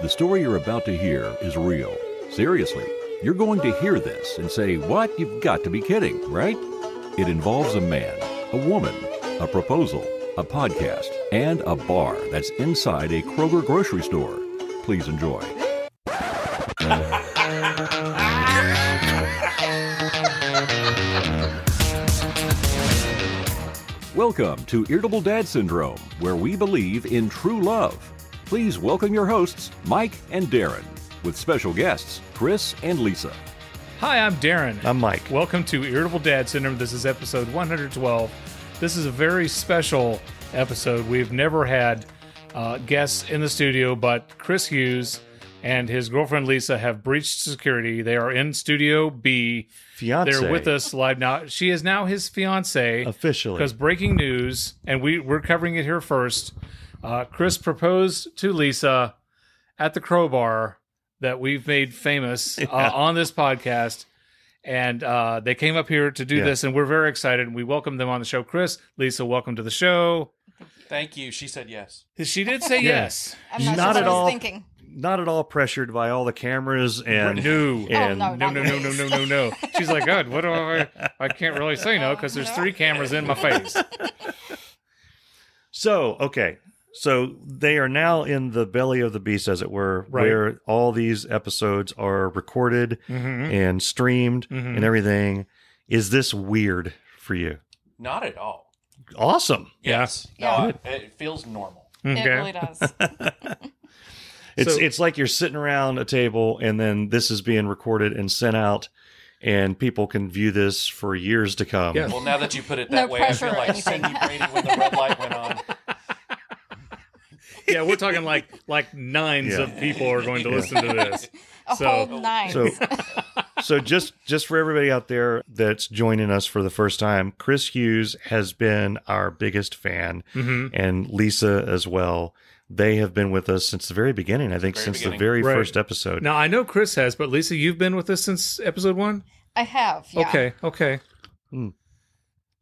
The story you're about to hear is real. Seriously, you're going to hear this and say, "What? You've got to be kidding," right? It involves a man, a woman, a proposal, a podcast, and a bar that's inside a Kroger grocery store. Please enjoy. Welcome to Irritable Dad Syndrome, where we believe in true love. Please welcome your hosts, Mike and Darren, with special guests, Chris and Lisa. Hi, I'm Darren. I'm Mike. Welcome to Irritable Dad Syndrome. This is episode 112. This is a very special episode. We've never had guests in the studio, but Chris Hughes and his girlfriend Lisa have breached security. They are in Studio B. Fiance. They're with us live now. She is now his fiance. Officially. Because breaking news, and we're covering it here first, Chris proposed to Lisa at the Crowbar that we've made famous on this podcast. And they came up here to do this, and we're very excited. And we welcome them on the show. Chris, Lisa, welcome to the show. Thank you. She said yes. She did say yes. I'm not, Not sure at what I all. was thinking. Not at all pressured by all the cameras and No. and No. She's like, God, what do I can't really say no because there's 3 cameras in my face. So they are now in the belly of the beast, as it were, Right. where all these episodes are recorded and streamed and everything. Is this weird for you? Not at all. Awesome. Yes. Yeah. No, it feels normal. It really does. It's like you're sitting around a table and then this is being recorded and sent out, and people can view this for years to come. Yeah. Well, now that you put it No that way, I pressure feel or like anything. Cindy Brady when the red light went on. Yeah, we're talking like nines of people are going to listen to this. A whole 9. So just for everybody out there that's joining us for the first time, Chris Hughes has been our biggest fan, and Lisa as well. They have been with us since the very beginning, I think, since the very Right. first episode. Now, I know Chris has, but Lisa, you've been with us since episode 1? I have, yeah. Okay.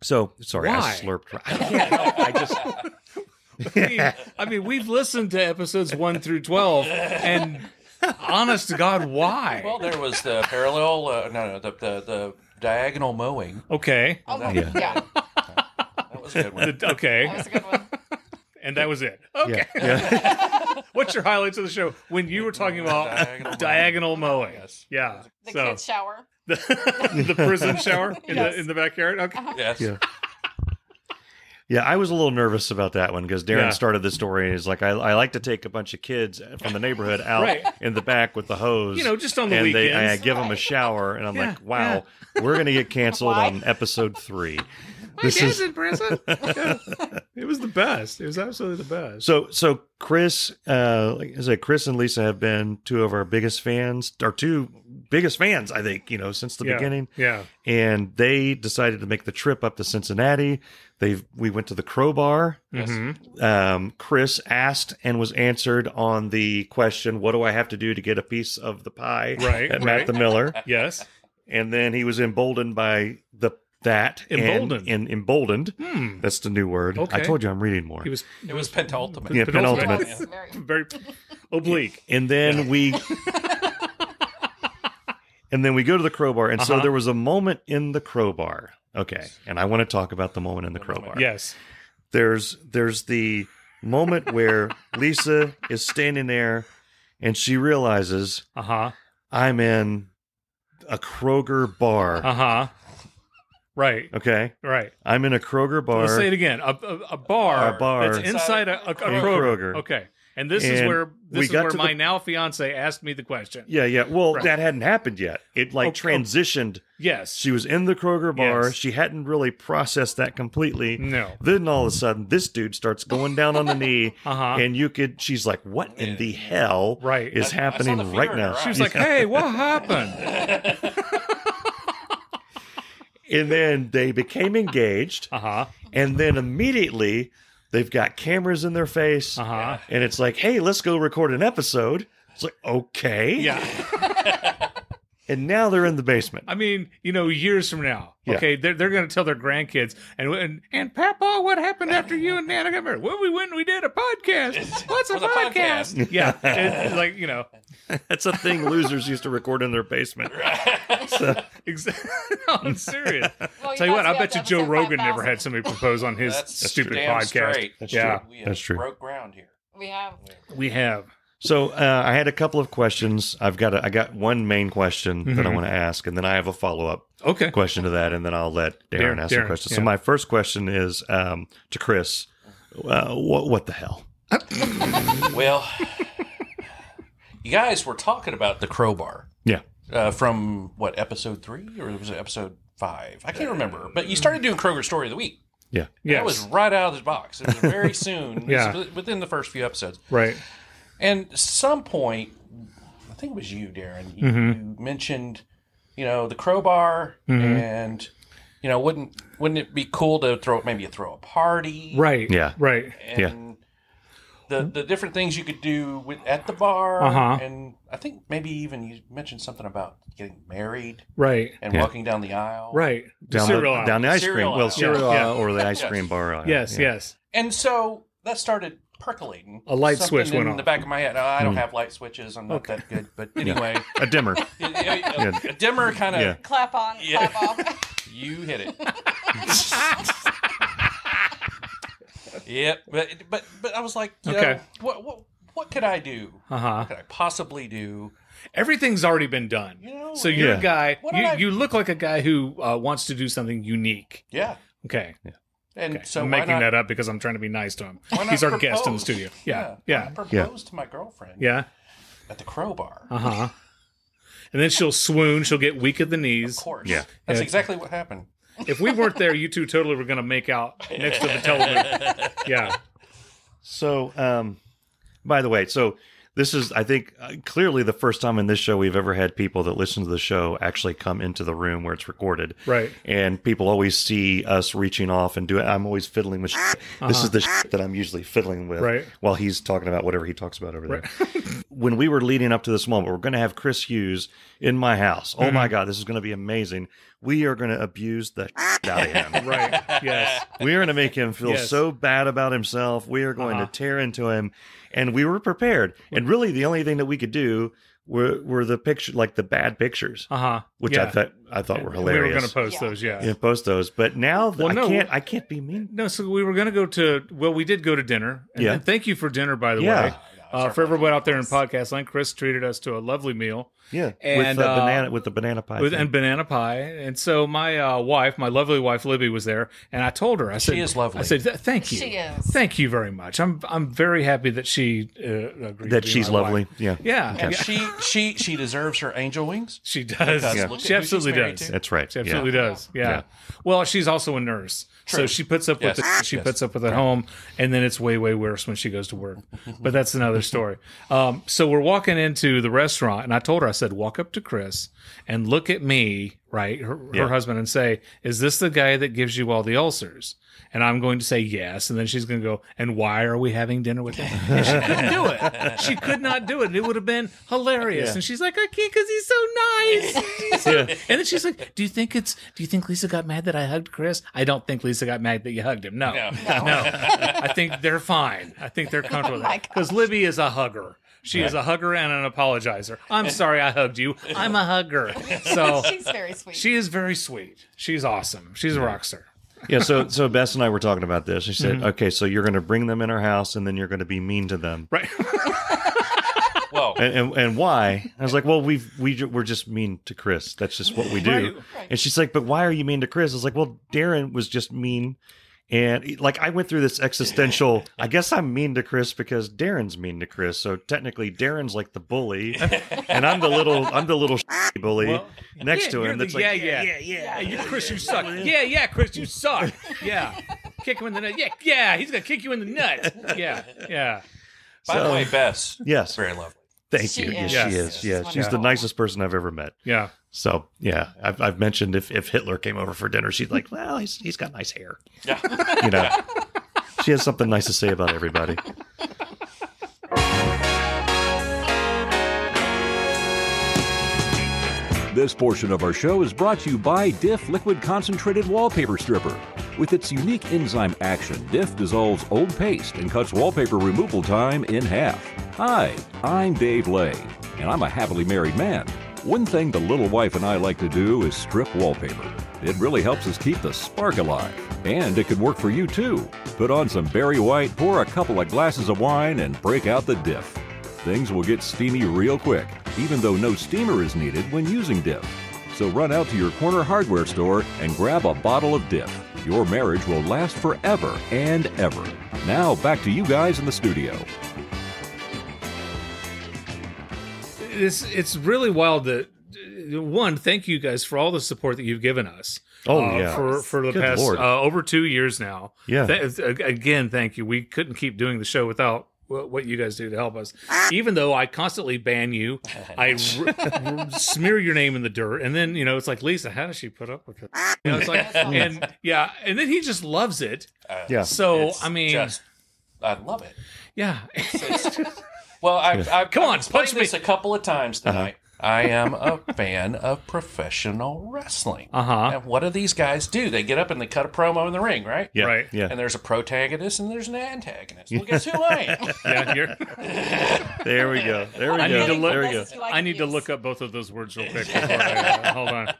So, sorry, Why? I slurped. I mean, we've listened to episodes 1 through 12, and honest to God, why? Well, there was the parallel, the diagonal mowing. Okay. Oh, Yeah. yeah. That was a good one. Okay. That was a good one. And that was it. Okay. Yeah. What's your highlights of the show when you were talking about diagonal mowing? Yes. Yeah. The kids shower. The prison shower in the backyard. Okay. Yes. Yeah. Yeah, I was a little nervous about that one because Darren started the story. He's like, I like to take a bunch of kids from the neighborhood out Right. in the back with the hose. Just on the and weekends. I give them a shower, and I'm like, wow, we're going to get canceled Why? on episode 3. My kids in prison. Yeah. It was the best. It was absolutely the best. So Chris, like I said, Chris and Lisa have been 2 of our biggest fans, or 2 biggest fans, I think, since the beginning. Yeah. And they decided to make the trip up to Cincinnati. We went to the Crowbar. Chris asked and was answered on the question, "What do I have to do to get a piece of the pie?" Right, at right. Matt the Miller. Yes. And then he was emboldened by that. Emboldened. And emboldened. That's the new word. Okay. I told you I'm reading more. It was penultimate. Yeah, penultimate. penultimate. Very. very oblique. And then we go to the Crowbar. And so there was a moment in the Crowbar. Okay. And I want to talk about the moment in the Crowbar. Yes. There's the moment where Lisa is standing there and she realizes I'm in a Kroger bar. Right. Okay. Right. I'm in a Kroger bar. Let's say it again. A bar. A bar. That's inside a Kroger. Kroger. Okay. And this is And where we got to my the- now fiance asked me the question. Yeah. Well, Right. that hadn't happened yet. It transitioned. Yes. She was in the Kroger bar. Yes. She hadn't really processed that completely. No. Then all of a sudden, this dude starts going down on the knee, Uh-huh. and she's like, "What in the hell Right. is I saw happening the fear right in her now?" eyes. She was like, "Hey, what happened?" And then they became engaged, and then immediately they've got cameras in their face, and it's like, "Hey, let's go record an episode." It's like, okay, Yeah. And now they're in the basement. I mean, years from now, okay, they're going to tell their grandkids, and Papa, what happened after you and Nana got married? Well, we went and we did a podcast. What's a podcast? Yeah, it's like, That's a thing losers used to record in their basement. So. Exactly. No, I'm serious. Well, Tell you what, I bet you Joe Rogan never had somebody propose on his stupid podcast. Straight. That's yeah, true. We That's true. broke ground here. We have. So I had a couple of questions. I got one main question that I want to ask, and then I have a follow-up question to that, and then I'll let Darren ask some questions. So my first question is to Chris. What the hell? Well, you guys were talking about the crowbar. Yeah. From what, episode 3 or was it episode 5? I can't remember. But you started doing Kroger Story of the Week. Yeah. Yes. That was right out of the box. It was very soon. Yeah. It was within the first few episodes. Right. And at some point, I think it was you, Darren, you mentioned, the crowbar and, wouldn't it be cool to throw a party? Right. Yeah. Right. And the different things you could do at the bar. And I think maybe even you mentioned something about getting married. Right. And walking down the aisle. Right. Down the ice cream. Well, cereal aisle or the ice cream bar aisle. Yes. And so that started percolating. A light switch went in on. the back of my head. I don't have light switches. I'm not that good. But anyway. A dimmer. A dimmer kind of. Yeah. Clap on, clap off. You hit it. Yep. But I was like, what could I do? What could I possibly do? Everything's already been done. So you're a guy, you look like a guy who wants to do something unique. Yeah. Okay. Yeah. And so I'm making that up because I'm trying to be nice to him. He's our guest in the studio. Yeah. I proposed to my girlfriend. Yeah. At the crowbar. And then she'll swoon. She'll get weak at the knees. Of course. Yeah. That's exactly what happened. If we weren't there, you two totally were going to make out next to the television. Yeah. So, by the way, this is, I think, clearly the first time in this show we've ever had people that listen to the show actually come into the room where it's recorded. Right. And people always see us reaching off and doing. I'm always fiddling with shit. This is the shit that I'm usually fiddling with while he's talking about whatever he talks about over there. When we were leading up to this moment, we're going to have Chris Hughes in my house. Oh my God, this is going to be amazing. We are going to abuse the shit out of him. Right. Yes. We are going to make him feel so bad about himself. We are going to tear into him. And we were prepared. And really, the only thing that we could do were the picture, like the bad pictures, which I thought were hilarious. We were going to post those, yeah, post those. But now I can't be mean. No, so we were going to go to. Well, we did go to dinner. And thank you for dinner, by the way. For everyone out there in podcast land, Chris treated us to a lovely meal. Yeah, and with the banana pie. And banana pie. And so my my lovely wife Libby was there, and I told her, I said, she is lovely. I said, thank you. She is. Thank you very much. I'm very happy that she agreed that to be she's my lovely. Wife. Yeah. And she deserves her angel wings. She does. She absolutely does. That's right. She absolutely does. Yeah. Well, she's also a nurse. True. So she puts up with puts up with it at home, and then it's way worse when she goes to work. But that's another story. So we're walking into the restaurant, and I told her, I said, walk up to Chris and look at me, right, her husband, and say, is this the guy that gives you all the ulcers? And I'm going to say yes, and then she's going to go, and why are we having dinner with him? And she couldn't do it. She could not do it. It would have been hilarious. And she's like, I can't because he's so nice. And then she's like, do you think Lisa got mad that I hugged Chris? I don't think Lisa got mad that you hugged him. No. I think they're fine. I think they're comfortable with that. Because Libby is a hugger. She is a hugger and an apologizer. I'm sorry I hugged you. I'm a hugger. So she's very sweet. She is very sweet. She's awesome. She's a rock star. Yeah, so Bess and I were talking about this. She said, okay, so you're going to bring them in our house and then you're going to be mean to them. Right. Well, and why? I was like, well, we're just mean to Chris. That's just what we do. Right. And she's like, but why are you mean to Chris? I was like, well, Darren was just mean. And like I went through this existential, I guess I'm mean to Chris because Darren's mean to Chris. So technically Darren's like the bully and I'm the little bully next to him. That's like, yeah. You Chris, you suck. Yeah, Chris, you suck. Yeah. Kick him in the nut. Yeah, he's going to kick you in the nuts. Yeah. By the way, Bess. Yes. Very lovely. Thank you. Yes, she is. Yeah, she's the nicest person I've ever met. Yeah. So yeah, I've mentioned if Hitler came over for dinner, she's like, well, he's got nice hair. Yeah. She has something nice to say about everybody. This portion of our show is brought to you by Diff Liquid Concentrated Wallpaper Stripper. With its unique enzyme action, Diff dissolves old paste and cuts wallpaper removal time in half. Hi, I'm Dave Lay, and I'm a happily married man. One thing the little wife and I like to do is strip wallpaper. It really helps us keep the spark alive. And it can work for you too. Put on some Berry White, pour a couple of glasses of wine, and break out the Diff. Things will get steamy real quick, even though no steamer is needed when using Diff. So run out to your corner hardware store and grab a bottle of Diff. Your marriage will last forever and ever. Now back to you guys in the studio. It's really wild that, one, thank you guys for all the support that you've given us. Oh, yeah. For the Good past Lord. over 2 years now. Yeah. Again, thank you. We couldn't keep doing the show without what you guys do to help us. Even though I constantly ban you, I smear your name in the dirt, and then it's like, Lisa, how does she put up with it? It's like, and then he just loves it. Yeah. So It's I mean, I love it. yeah. Well, I've Come on, explained punch me. this a couple of times tonight. I am a fan of professional wrestling. And what do these guys do? They get up and they cut a promo in the ring, right? Yeah. Right. Yeah. And there's a protagonist and there's an antagonist. Well, guess who I am? Yeah, you're, There we go. There we I go. need to look. There we go. I need to look up both of those words real quick. Before hold on.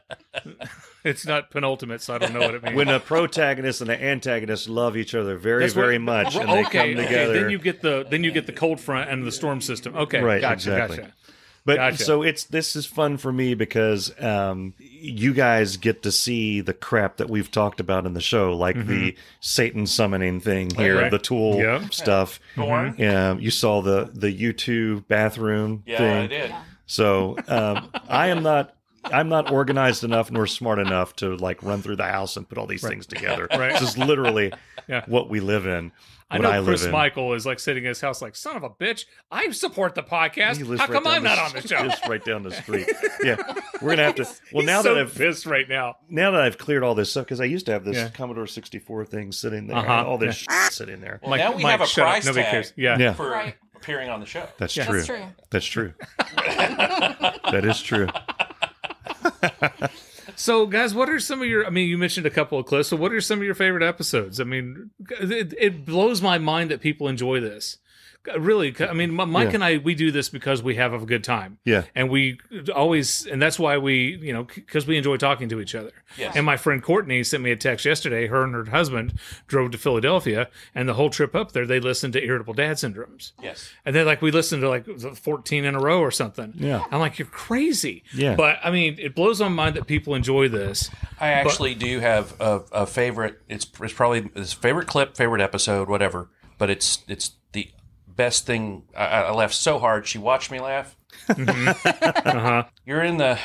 It's not penultimate, so I don't know what it means. When a protagonist and an antagonist love each other very much, and they come together. Then you get the cold front and the storm system. Okay, Right, gotcha, exactly. gotcha. But Gotcha. so this is fun for me because you guys get to see the crap that we've talked about in the show, like the Satan summoning thing here, Right. the tool Yep. stuff. Born? You saw the U2 bathroom Yeah, thing. I did. So I'm not organized enough nor smart enough to like run through the house and put all these things together. Right. This is literally Yeah. what we live in. I What know live Chris in. Michael is like sitting in his house like, son of a bitch, I support the He podcast. lives How right come down I'm not on the show? Just right down the street. Yeah, we're gonna have to. Well, He's now so that I've pissed right now. cleared all this stuff, because I used to have this Yeah. Commodore 64 thing sitting there, Uh-huh. all this shit sitting there. Well, now we have a shut up. price Nobody tag cares. Yeah. Yeah, for Right. appearing on the show. that's Yeah. true. That's true. That's true. That is true. So, guys, what are some of your? I mean, you mentioned a couple of clips. So, what are some of your favorite episodes? I mean, it blows my mind that people enjoy this. Really, I mean, Mike Yeah. and I, we do this because we have a good time. Yeah. And we always, and that's why we, because we enjoy talking to each other. Yes. And my friend Courtney sent me a text yesterday. Her and her husband drove to Philadelphia, and the whole trip up there, they listened to Irritable Dad Syndromes. Yes. And then, like, we listened to like 14 in a row or something. Yeah. I'm like, you're crazy. Yeah. But I mean, it blows my mind that people enjoy this. I actually do have a favorite. It's probably his favorite clip, favorite episode, whatever. But it's the best thing. I laughed so hard. She watched me laugh. You're in the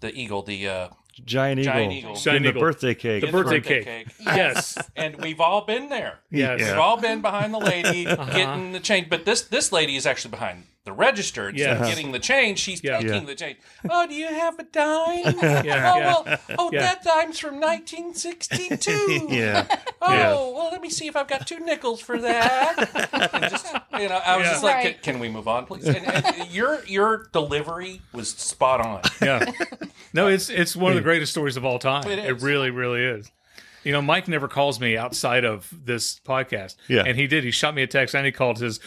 eagle, the Giant eagle. Giant eagle. Giant In the eagle. birthday cake. The birthday cake. Yes. And we've all been there. Yes. We've all been behind the lady getting the change. But this lady is actually behind the register. Instead of Yes. getting the change, she's Yeah. taking the change. Oh, do you have a dime? Yeah. That dime's from 1962. Yeah. Oh, Yeah. well, let me see if I've got 2 nickels for that. And just, I was just like, Right. can we move on, please? And your delivery was spot on. Yeah. No, it's one of the greatest stories of all time. It It is. really, really is. Mike never calls me outside of this podcast. Yeah. And he did. He shot me a text and he called his.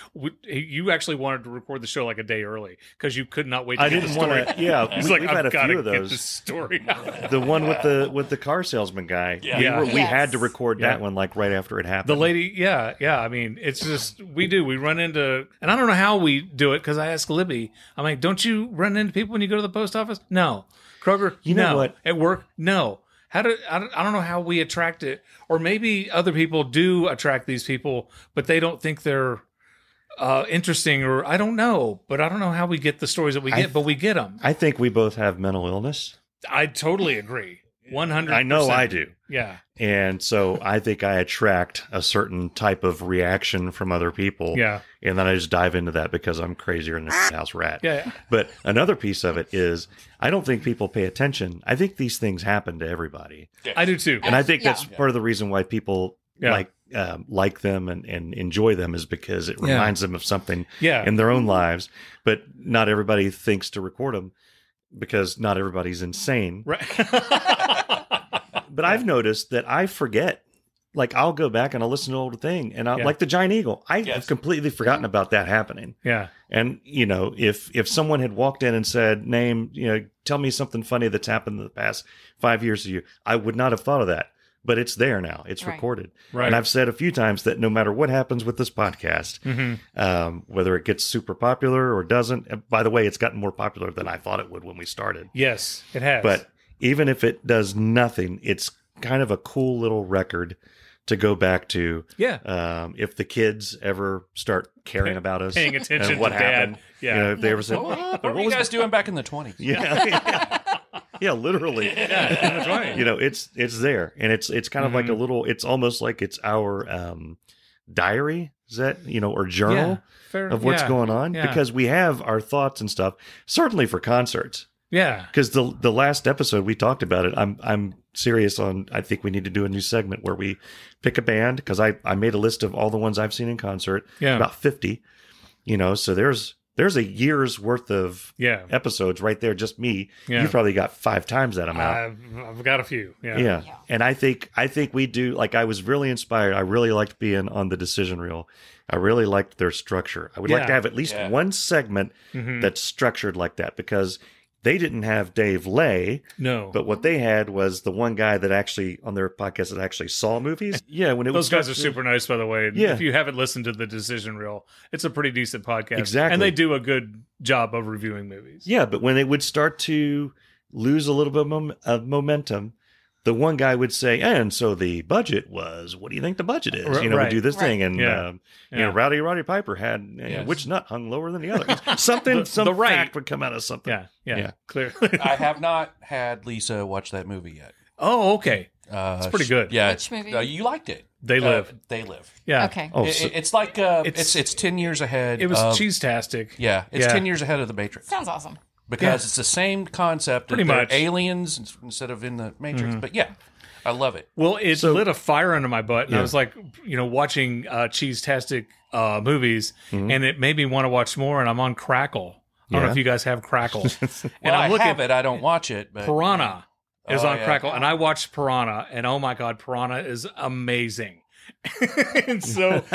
You actually wanted to record the show like a day early because you could not wait to I get didn't the want story. to. Yeah, He's we've like, had I've a got few to of get this those. story out. The one with the car salesman guy. Yeah. We had to record Yeah. that one like right after it happened. The lady, yeah. I mean, it's just, we run into, and I don't know how we do it because I asked Libby, I'm like, don't you run into people when you go to the post office? No. Kroger, You know no. what? At work, no. I don't know how we attract it, or maybe other people do attract these people, but they don't think they're interesting, or I don't know. But I don't know how we get the stories that we get, but we get them. I think we both have mental illness. I totally agree. 100%. I know I do. Yeah. And so I think I attract a certain type of reaction from other people. Yeah. And then I just dive into that because I'm crazier than a house rat. Yeah. But another piece of it is I don't think people pay attention. I think these things happen to everybody. I do too. And I think Yeah. that's part of the reason why people Yeah. like them and enjoy them is because it reminds them of something Yeah. in their own lives. But not everybody thinks to record them. because not everybody's insane. Right. But I've noticed that I forget. Like, I'll go back and I'll listen to an old thing, and like the Giant Eagle, I have completely forgotten about that happening. Yeah. And, if someone had walked in and said, tell me something funny that's happened in the past 5 years to you, I would not have thought of that. But it's there now. It's recorded. Right. And I've said a few times that no matter what happens with this podcast, whether it gets super popular or doesn't, and by the way, it's gotten more popular than I thought it would when we started. Yes, it has. But even if it does nothing, it's kind of a cool little record to go back to. Yeah. If the kids ever start caring about us, paying attention and what to happened, Dad. Yeah. if they ever say, What were you guys doing back in the 20s? Yeah. Yeah, literally. That's right. It's there, and it's kind of like a little. It's almost like it's our diary, is that or journal of what's going on, because we have our thoughts and stuff. Certainly for concerts, because the last episode we talked about it. I'm serious on. I think we need to do a new segment where we pick a band, because I made a list of all the ones I've seen in concert. About 50. So there's a year's worth of episodes right there, just me. Yeah. You probably got 5 times that amount. I've got a few. Yeah. And I think we do, like, I was really inspired. I really liked being on the decision reel. I really liked their structure. I would like to have at least one segment that's structured like that, because they didn't have Dave Lay. No. But what they had was the one guy that actually, on their podcast, that actually saw movies. Yeah. Those guys are super nice, by the way. Yeah. If you haven't listened to the Decision Reel, it's a pretty decent podcast. Exactly. And they do a good job of reviewing movies. Yeah. But when it would start to lose a little bit of momentum, the one guy would say, and so the budget was, what do you think the budget is? We do this thing. And, Rowdy Piper had, which nut hung lower than the other? Some fact would come out of something. Yeah. Clearly. I have not had Lisa watch that movie yet. Oh, okay. It's pretty good. Yeah. Which movie? You liked it. They Live. They Live. Yeah. Okay. Oh, it's like, it's 10 years ahead. It was cheese-tastic. Yeah. It's 10 years ahead of The Matrix. Sounds awesome. Because it's the same concept. Pretty much. Aliens instead of in the Matrix. But I love it. Well, it lit a fire under my butt, and I was like, watching cheese-tastic movies, and it made me want to watch more. And I'm on Crackle. I don't know if you guys have Crackle. And I'm looking at it. I don't watch it. But Piranha is on Crackle, and I watched Piranha, and oh my god, Piranha is amazing. And so,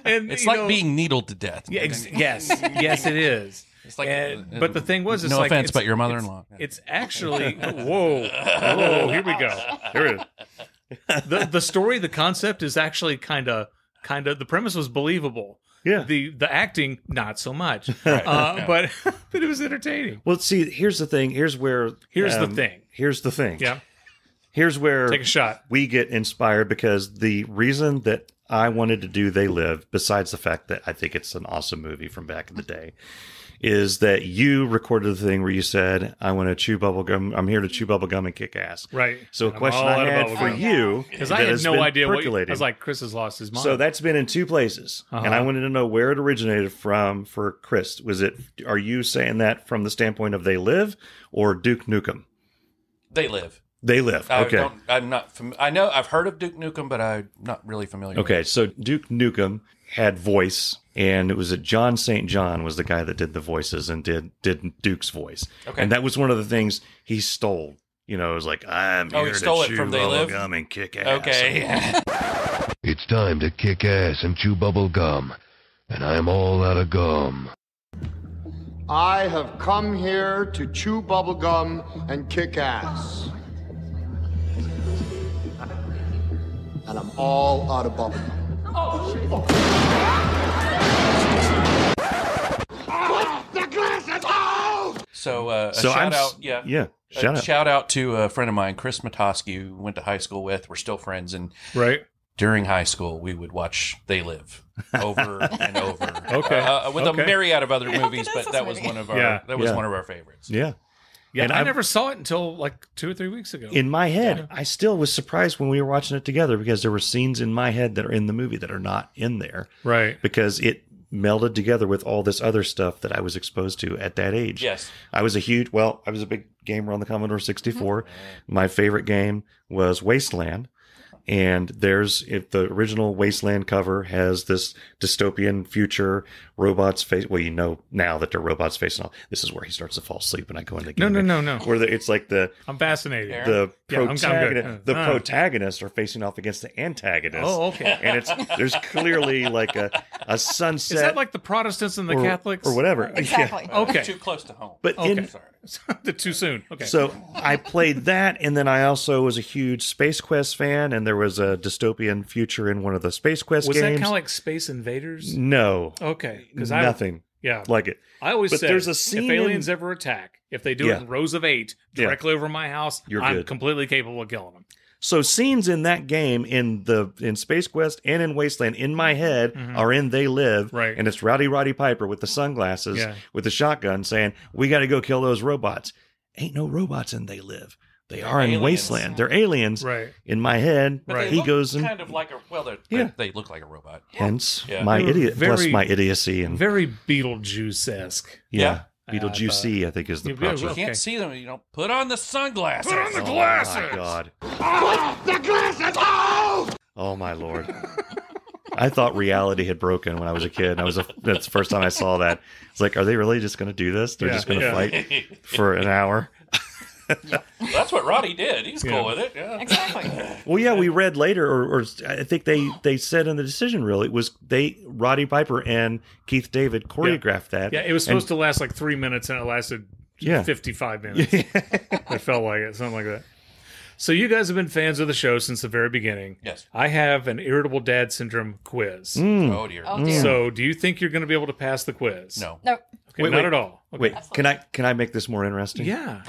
it's like being needled to death. Yeah, yes, it is. It's like, but the thing was, no offense, but your mother-in-law. It's actually whoa, here we go. Here it is. The story, the concept is actually kind of. The premise was believable. Yeah. The acting, not so much. Right. But it was entertaining. Well, see, here's the thing. Here's the thing. Yeah. Here's where take a shot. We get inspired, because the reason that I wanted to do They Live, besides the fact that I think it's an awesome movie from back in the day, is that you recorded the thing where you said, I want to chew bubble gum. I'm here to chew bubble gum and kick ass. Right. So a question I had for you, because I had no idea what I was like, Chris has lost his mind. So that's been in 2 places. And I wanted to know where it originated from for Chris. Are you saying that from the standpoint of They Live or Duke Nukem? They Live. They Live. Okay. I'm not. I know I've heard of Duke Nukem, but I'm not really familiar. Okay, so Duke Nukem had voice, and it was John St. John was the guy that did the voices and did Duke's voice. Okay, and that was one of the things he stole. It was like, I'm here to chew bubble gum and kick ass. Okay. It's time to kick ass and chew bubble gum, and I'm all out of gum. I have come here to chew bubble gum and kick ass. And I'm all out of bubble gum. Put the glasses off! So shout out. Yeah. Shout out to a friend of mine, Chris Matoski, who went to high school with. We're still friends. And during high school, we would watch They Live over and over. With a myriad of other movies, but that was one of our one of our favorites. Yeah. Yeah, and I never saw it until like 2 or 3 weeks ago. In my head, I still was surprised when we were watching it together, because there were scenes in my head that are in the movie that are not in there. Right. Because it melded together with all this other stuff that I was exposed to at that age. Yes. I was a big gamer on the Commodore 64. Mm-hmm. My favorite game was Wasteland. And the original Wasteland cover has this dystopian future robots face. Well, you know now that they're robots facing off. This is where he starts to fall asleep, and I go in the No. Where it's like I'm fascinated. the Yeah, I'm good. protagonists are facing off against the antagonists. Oh, okay. And there's clearly like a sunset. Is that like the Protestants and the Catholics? or whatever? Exactly. Yeah. Okay. Too close to home. But Okay. sorry. Too soon. Okay. So I played that, and then I also was a huge Space Quest fan, and there was a dystopian future in one of the Space Quest was that games. kind of like Space Invaders? No. Okay. Because Nothing like it. I always But said, there's a scene if aliens ever attack, if they do it in rows of 8 directly over my house, I'm good. completely capable of killing them. So scenes in that game in Space Quest and in Wasteland in my head are in They Live, Right. And it's Roddy Piper with the sunglasses with the shotgun saying, "We got to go kill those robots." Ain't no robots in They Live. They are in aliens. Wasteland. They're aliens. Right. In my head, But they he look goes and kind of like they look like a robot. hence Yeah. my They were idiot plus very- my idiocy and Very Beetlejuice-esque. Beetlejuice, I think is the Yeah, proper. You Okay. can't see them. You don't put on the sunglasses. Put on the Oh glasses. my God. The glasses off! Oh my Lord. I thought reality had broken when I was a kid. That's the first time I saw that. It's like, are they really just going to do this? They're just going to fight for an hour? That's what Roddy did. He's cool with it. Yeah. Exactly. Well, yeah, we read later, or I think they said in the decision reel, it was Roddy Piper and Keith David choreographed that. Yeah, it was supposed to last like 3 minutes, and it lasted 55 minutes. It felt like it, something like that. So you guys have been fans of the show since the very beginning. Yes. I have an Irritable Dad Syndrome quiz. Oh dear. Oh, dear. So do you think you're going to be able to pass the quiz? No. Nope. Okay, Wait, not wait. at all. Okay. Wait, can I make this more interesting? Yeah.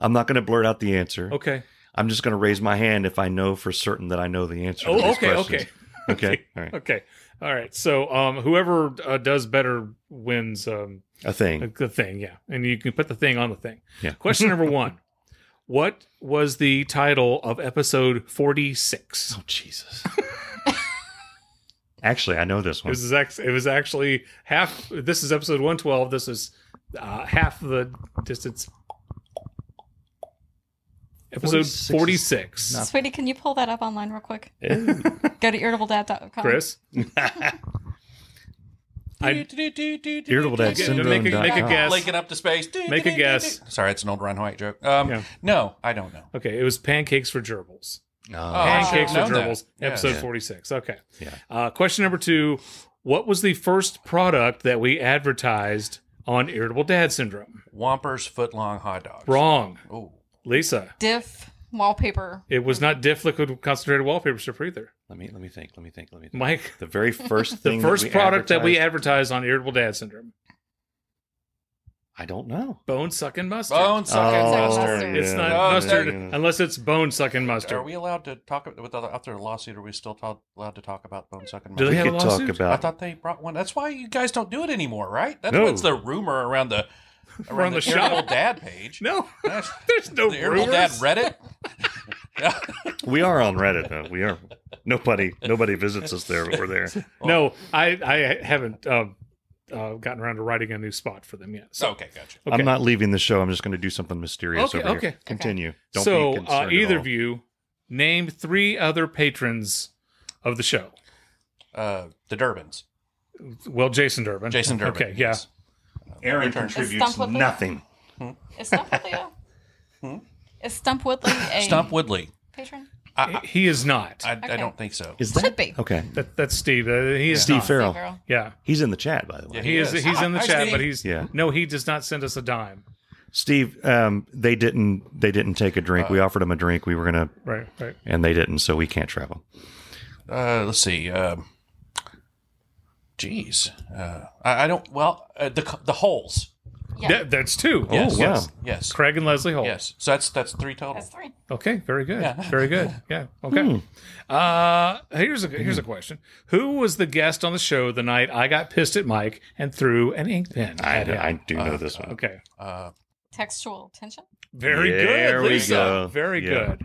I'm not going to blurt out the answer. Okay. I'm just going to raise my hand if I know for certain that I know the answer. Oh, to these okay, questions. Okay. All right. Okay. All right. So whoever does better wins A thing. the thing. Yeah. And you can put the thing on the thing. Yeah. Question number 1. What was the title of episode 46? Oh, Jesus. Actually, I know this one. It was actually half. This is episode 112. This is half the distance. Episode 46. Sweetie, can you pull that up online real quick? Go to irritabledad.com. Chris? Irritable Dad Syndrome. Make a guess. Linking up to space. Make a guess. Sorry, it's an old Ron White joke. Yeah. No, I don't know. Okay, it was Pancakes for Gerbils. Oh, Pancakes for I've known Gerbils, that. episode Yeah. 46. Okay. Yeah. Question number 2. What was the first product that we advertised on Irritable Dad Syndrome? Whompers footlong hot dogs. Wrong. Oh. Lisa. Diff wallpaper. It was not Diff Liquid Concentrated Wallpaper Strip either. Let me think. Mike. The very first The thing. first product that we advertised on Irritable Dad Syndrome. I don't know. Bone sucking mustard. Bone sucking Oh, mustard. It's not Oh, mustard yeah. unless it's bone sucking mustard. Are we allowed to talk after the lawsuit? Are we still allowed to talk about bone sucking Do mustard? they have a We could talk lawsuit? I about. thought they brought one. That's why you guys don't do it anymore, right? That's No. what's the rumor around the the shop. Irritable Dad page. No, That's- there's no the Irritable Dad rumors. Reddit. We are on Reddit though. We are. Nobody visits us there, but we're there. No, I haven't gotten around to writing a new spot for them yet. So, Okay, gotcha. okay. I'm not leaving the show. I'm just going to do something mysterious Okay, over okay. here. Continue. Don't be So concerned at either all. of you name 3 other patrons of the show. The Durbins. Well, Jason Durbin. Jason Durbin. Okay, yeah. yes. Aaron Stump contributes Woodley? nothing. Is Stump Woodley Is Stump Woodley a Stump Woodley. patron? He is not. I Okay. don't think so. Is that Should be. okay? That's Steve. He is Steve not. Farrell. Girl. Yeah. He's in the chat, by the way. Yeah, He is. He's in the Hi, chat, Steve. but he's Yeah. no. He does not send us a dime. Steve, they didn't take a drink. We offered him a drink. We were gonna, Right. and they didn't, so we can't travel. Let's see. Geez. I don't. Well, the holes. Yeah. That's 2. Yes. Oh, wow. Yes. Yes. Craig and Leslie Holt. Yes. So that's 3 total. That's 3. Okay. Very good. Yeah. Very good. Yeah. Okay. Here's a question. Who was the guest on the show the night I got pissed at Mike and threw an ink pen at him? I do know this one. Okay. Textual tension. Very There good, we Lisa. go. Very Yeah.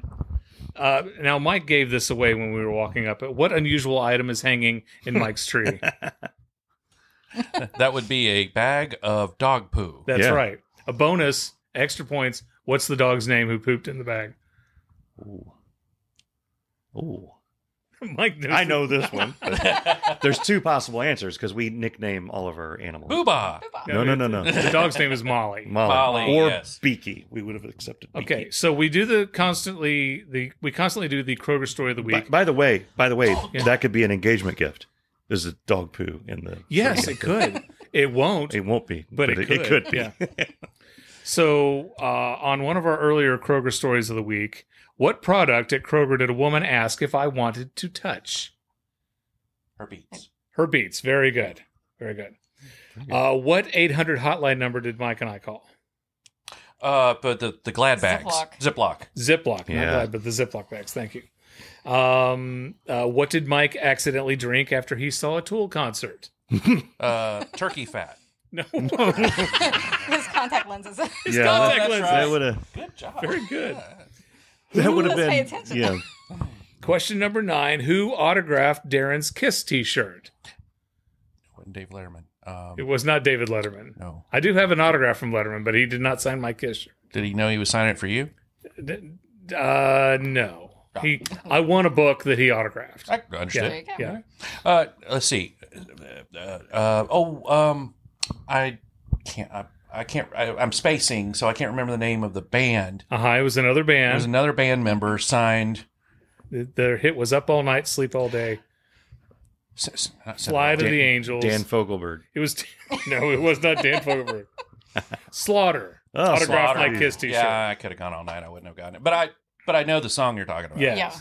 good. Now, Mike gave this away when we were walking up. What unusual item is hanging in Mike's tree? That would be a bag of dog poo. That's Yeah. right. A bonus, extra points. What's the dog's name who pooped in the bag? Ooh. Mike knows I know this one. But there's two possible answers because we nickname all of our animals. Booba. No. The dog's name is Molly. Molly, or yes. Beaky. We would have accepted Beaky. Okay, so we do constantly do the Kroger story of the week. By the way, that could be an engagement gift. There's a dog poo in the. Yes, it could. It won't. It won't be, but it could be. Yeah. So, on one of our earlier Kroger stories of the week, what product at Kroger did a woman ask if I wanted to touch? Her beats. Her beats. Very good. Very good. What 800 hotline number did Mike and I call? But the Glad bags. Ziploc. Ziploc. Yeah. Not Glad, but the Ziploc bags. Thank you. What did Mike accidentally drink after he saw a Tool concert? Turkey fat. No. His contact lenses. His Yeah, contact that's lenses. right. That would have. Good job. Very good. That would have Let's been. pay attention. Yeah. Question number 9. Who autographed Darren's Kiss t-shirt? Wasn't Dave Letterman. It was not David Letterman. No. I do have an autograph from Letterman, but he did not sign my Kiss shirt. Did he know he was signing it for you? No. I won a book that he autographed. I understood. There you go. Yeah. Let's see. I can't. I'm spacing, so I can't remember the name of the band. It was another There was band. another band member signed. Their hit was Up All Night, Sleep All Day. Fly to the Angels. Dan Fogelberg. It was no, it was not Dan Fogelberg. Slaughter. Oh, Autographed Slaughter. my Kiss t-shirt. Yeah, I could have gone all night. I wouldn't have gotten it, but I know the song you're talking about. Yes. Yeah.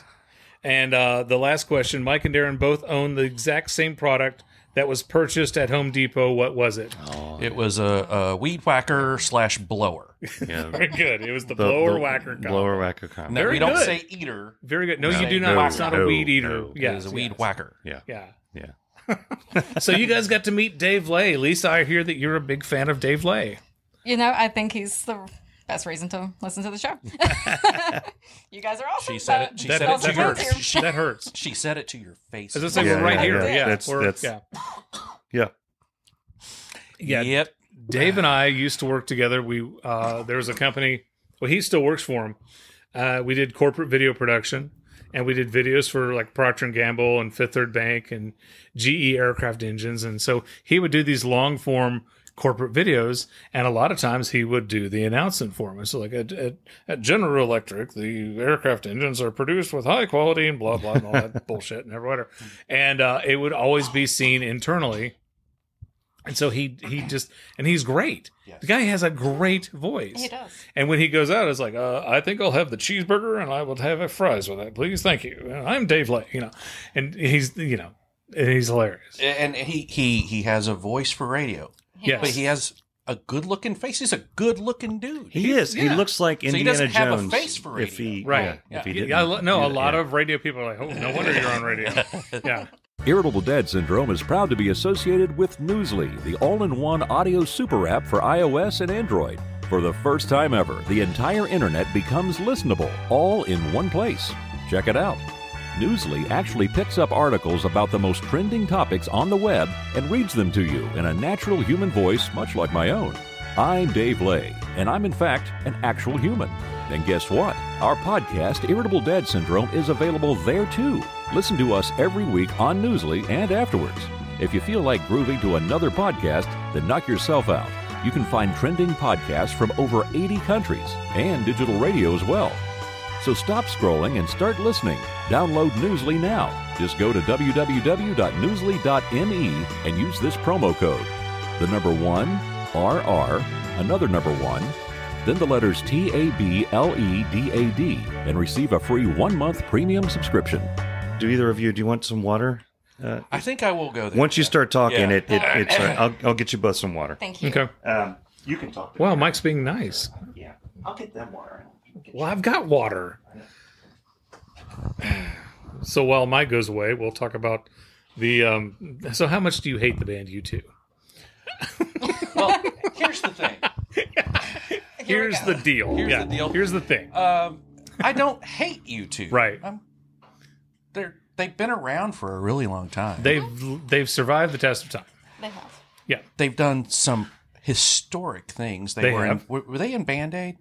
And the last question, Mike and Darren both own the exact same product that was purchased at Home Depot. What was it? It was a weed whacker / blower. Yeah. Very good. It was the blower the whacker combo. Blower whacker combo. No, Very we don't good. say eater. Very good. No, No, you do not. no, It's not a no, weed eater. no. It Yes, is a weed yes. whacker. Yeah. Yeah. Yeah. So you guys got to meet Dave Lay. Lisa, I hear that you're a big fan of Dave Lay. You know, I think he's the best reason to listen to the show. You guys are awesome. She said it. She said it to your. That hurts. She said it to your face. As I say, Yeah, we're right yeah, here. yeah. Yeah, That's- yeah. Yeah. Yep. Dave and I used to work together. We there was a company. Well, he still works for him. We did corporate video production, and we did videos for like Procter and Gamble and Fifth Third Bank and GE aircraft engines. And so he would do these long form corporate videos, and a lot of times he would do the announcement for me. So like at General Electric, the aircraft engines are produced with high quality and blah blah and all that bullshit and whatever. And it would always be seen internally. And so he just, and he's great. Yes. The guy has a great voice. He does. And when he goes out, it's like, I think I'll have the cheeseburger and I will have a fries with that, please. Thank you. I'm Dave Lay, and he's, and he's hilarious. And he has a voice for radio. Yes. But he has a good looking face. He's a good looking dude. He is. He looks like he Indiana doesn't have a Jones. face for If he, Right. yeah, if he Yeah. didn't. Yeah, a lot yeah. of radio people are like, oh, no wonder you're on radio. Yeah. Irritable Dad Syndrome is proud to be associated with Newsly, the all-in-one audio super app for iOS and Android. For the first time ever, the entire internet becomes listenable, all in one place. Check it out. Newsly actually picks up articles about the most trending topics on the web and reads them to you in a natural human voice, much like my own. I'm Dave Lay, and I'm in fact an actual human. And guess what? Our podcast, Irritable Dad Syndrome, is available there too. Listen to us every week on Newsly and afterwards. If you feel like grooving to another podcast, then knock yourself out. You can find trending podcasts from over 80 countries and digital radio as well. So stop scrolling and start listening. Download Newsly now. Just go to www.newsly.me and use this promo code. The number 1, RR, another number 1, then the letters TABLEDAD, and receive a free 1-month premium subscription. Do either of you? Do you want some water? I think I will go there. Once you start talking, Yeah. it's. I'll get you both some water. Thank you. Okay. You can talk. Wow, Mike's being nice. Yeah, I'll get them water. Well, I've got water. So while Mike goes away, we'll talk about the. So how much do you hate the band U2? Well, here's the thing. Here's the deal. Here's the deal. Here's the thing. I don't hate you two. Right. They've been around for a really long time. They've survived the test of time. They have. Yeah. They've done some historic things. They were have. were they in Band-Aid?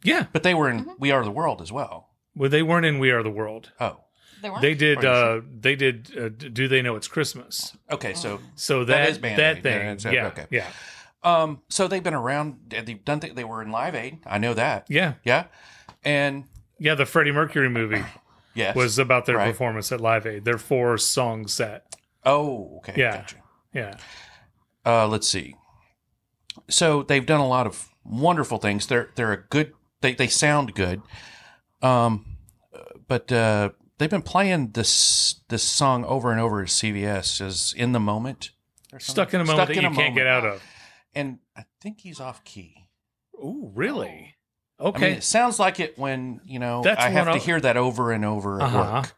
Yeah. But they were in We Are the World as well. Well, they weren't in We Are the World. Oh. They weren't? They did. Are you They did. Do they know it's Christmas? Okay, so That is Band-Aid. that thing. It's- Yeah. okay. Yeah. So they've been around. They've done. They were in Live Aid. I know that. Yeah. Yeah, and Yeah. The Freddie Mercury movie yes, was about their right. performance at Live Aid. Their 4-song set. Oh, okay. Yeah. Gotcha. Yeah. Let's see. So they've done a lot of wonderful things. They're a good. They sound good. But they've been playing this song over and over at CVS as "In the Moment." or something. Stuck in a moment that you can't get out of. And I think he's off key. Ooh, really? I mean, Okay. it sounds like it when That's I have one to of- hear that over and over at work.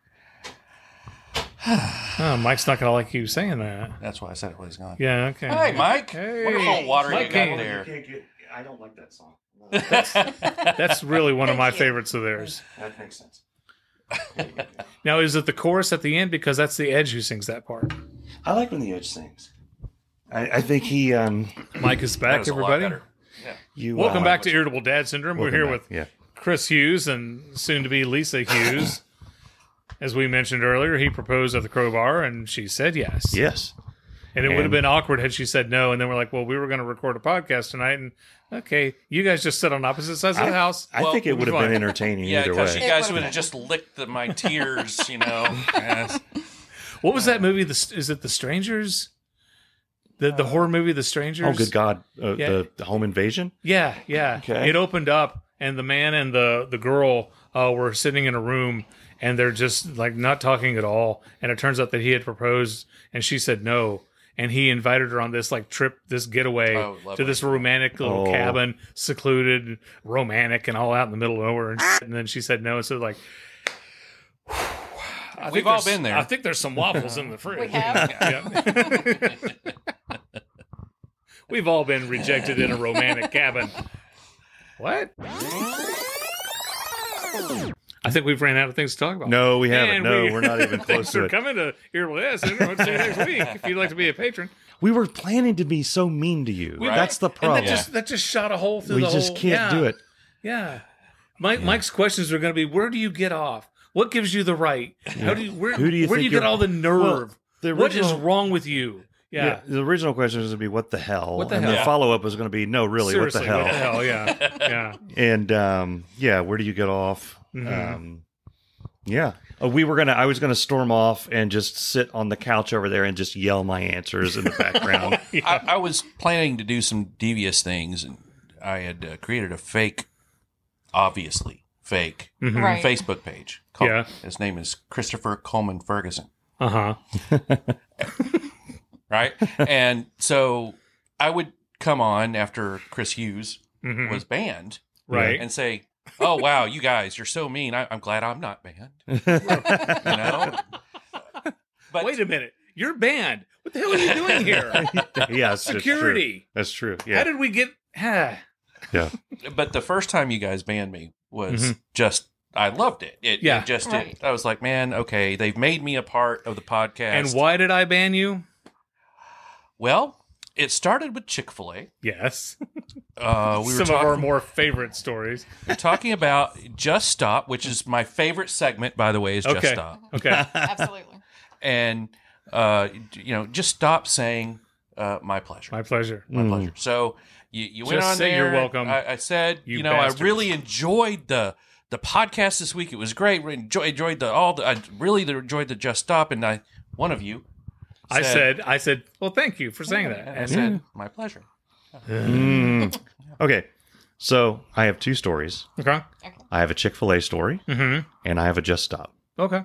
Oh, Mike's not going to like you saying that. That's why I said it while he's gone. Yeah, okay. Hey, Mike. Hey. What cold water Mike you came. got there? I don't like that song. That's really one of my favorites of theirs. That makes sense. Now, is it the chorus at the end? Because that's the Edge who sings that part. I like when the Edge sings. I think he. Mike is That back, was a lot everybody. better. You Welcome back to Irritable Dad Syndrome. We're here with Yeah. Chris Hughes and soon-to-be Lisa Hughes. As we mentioned earlier, he proposed at the Crowbar, and she said yes. Yes. And it would have And- been awkward had she said no. And then we're like, well, we were going to record a podcast tonight. And okay, you guys just sit on opposite sides of the house. I think it would have fine. been entertaining Yeah, either because way. you guys would have just licked my tears, Yes. What was that movie? Is it The Strangers? The horror movie, The Strangers? Oh, good God. Yeah. The home invasion? Yeah, yeah. Okay. It opened up, and the man and the girl were sitting in a room, and they're just like not talking at all. And it turns out that he had proposed, and she said no. And he invited her on this like trip, this getaway Oh, to lovely. this romantic little Oh. cabin, secluded, romantic, and all out in the middle of nowhere. And then she said no. And so like, I We've think all there's- been there. I think there's some waffles in the fridge. We have. Yeah. We've all been rejected in a romantic cabin. What? I think we've ran out of things to talk about. No, we haven't. And No, we're not even close Thanks to for it. coming to Irritable Dad Syndrome. We'll see you next week if you'd like to be a patron. We were planning to be so mean to you. Right. That's the And problem. that just shot a hole through We the just whole. can't do it. Yeah. Mike's questions are going to be: where do you get off? What gives you the right? How do you? Where Who do you Where do think you get you're- all the nerve? the What is original- wrong with you? Yeah. The original question was going to be, what the hell? What the and hell? the follow-up was going to be, no, really, Seriously, what the hell? Yeah. Yeah. And, where do you get off? Mhm. I was going to storm off and just sit on the couch over there and just yell my answers in the background. I was planning to do some devious things, and I had created a fake, obviously fake, Right. Facebook page. Yeah. His name is Christopher Coleman Ferguson. Uh huh. Right? And so I would come on after Chris Hughes Mhm. was banned Right. and say, oh, wow, you guys, you're so mean. I'm glad I'm not banned. You know? But Wait a minute. You're banned. What the hell are you doing here? Yes, Security. That's true. How Yeah. did we get? Yeah. But the first time you guys banned me was Mhm. just, I loved it. Yeah. I was like, man, okay, they've made me a part of the podcast. And why did I ban you? Well, it started with Chick-fil-A. Yes. We were Some of our more favorite stories. we're talking about Just Stop, which is my favorite segment, by the way, is Just Okay. Stop. Okay. Absolutely. And, just stop saying, my pleasure. My pleasure. My pleasure. So you went Just on say there. you're welcome, I said, you I bastards. really enjoyed the podcast this week. It was great. Enjoyed I really enjoyed the Just Stop. And one of you I said, well, thank you for saying that. and I said, my pleasure. Okay. So I have two stories. Okay. I have a Chick-fil-A story Mm-hmm. and I have a Just Stop, Okay.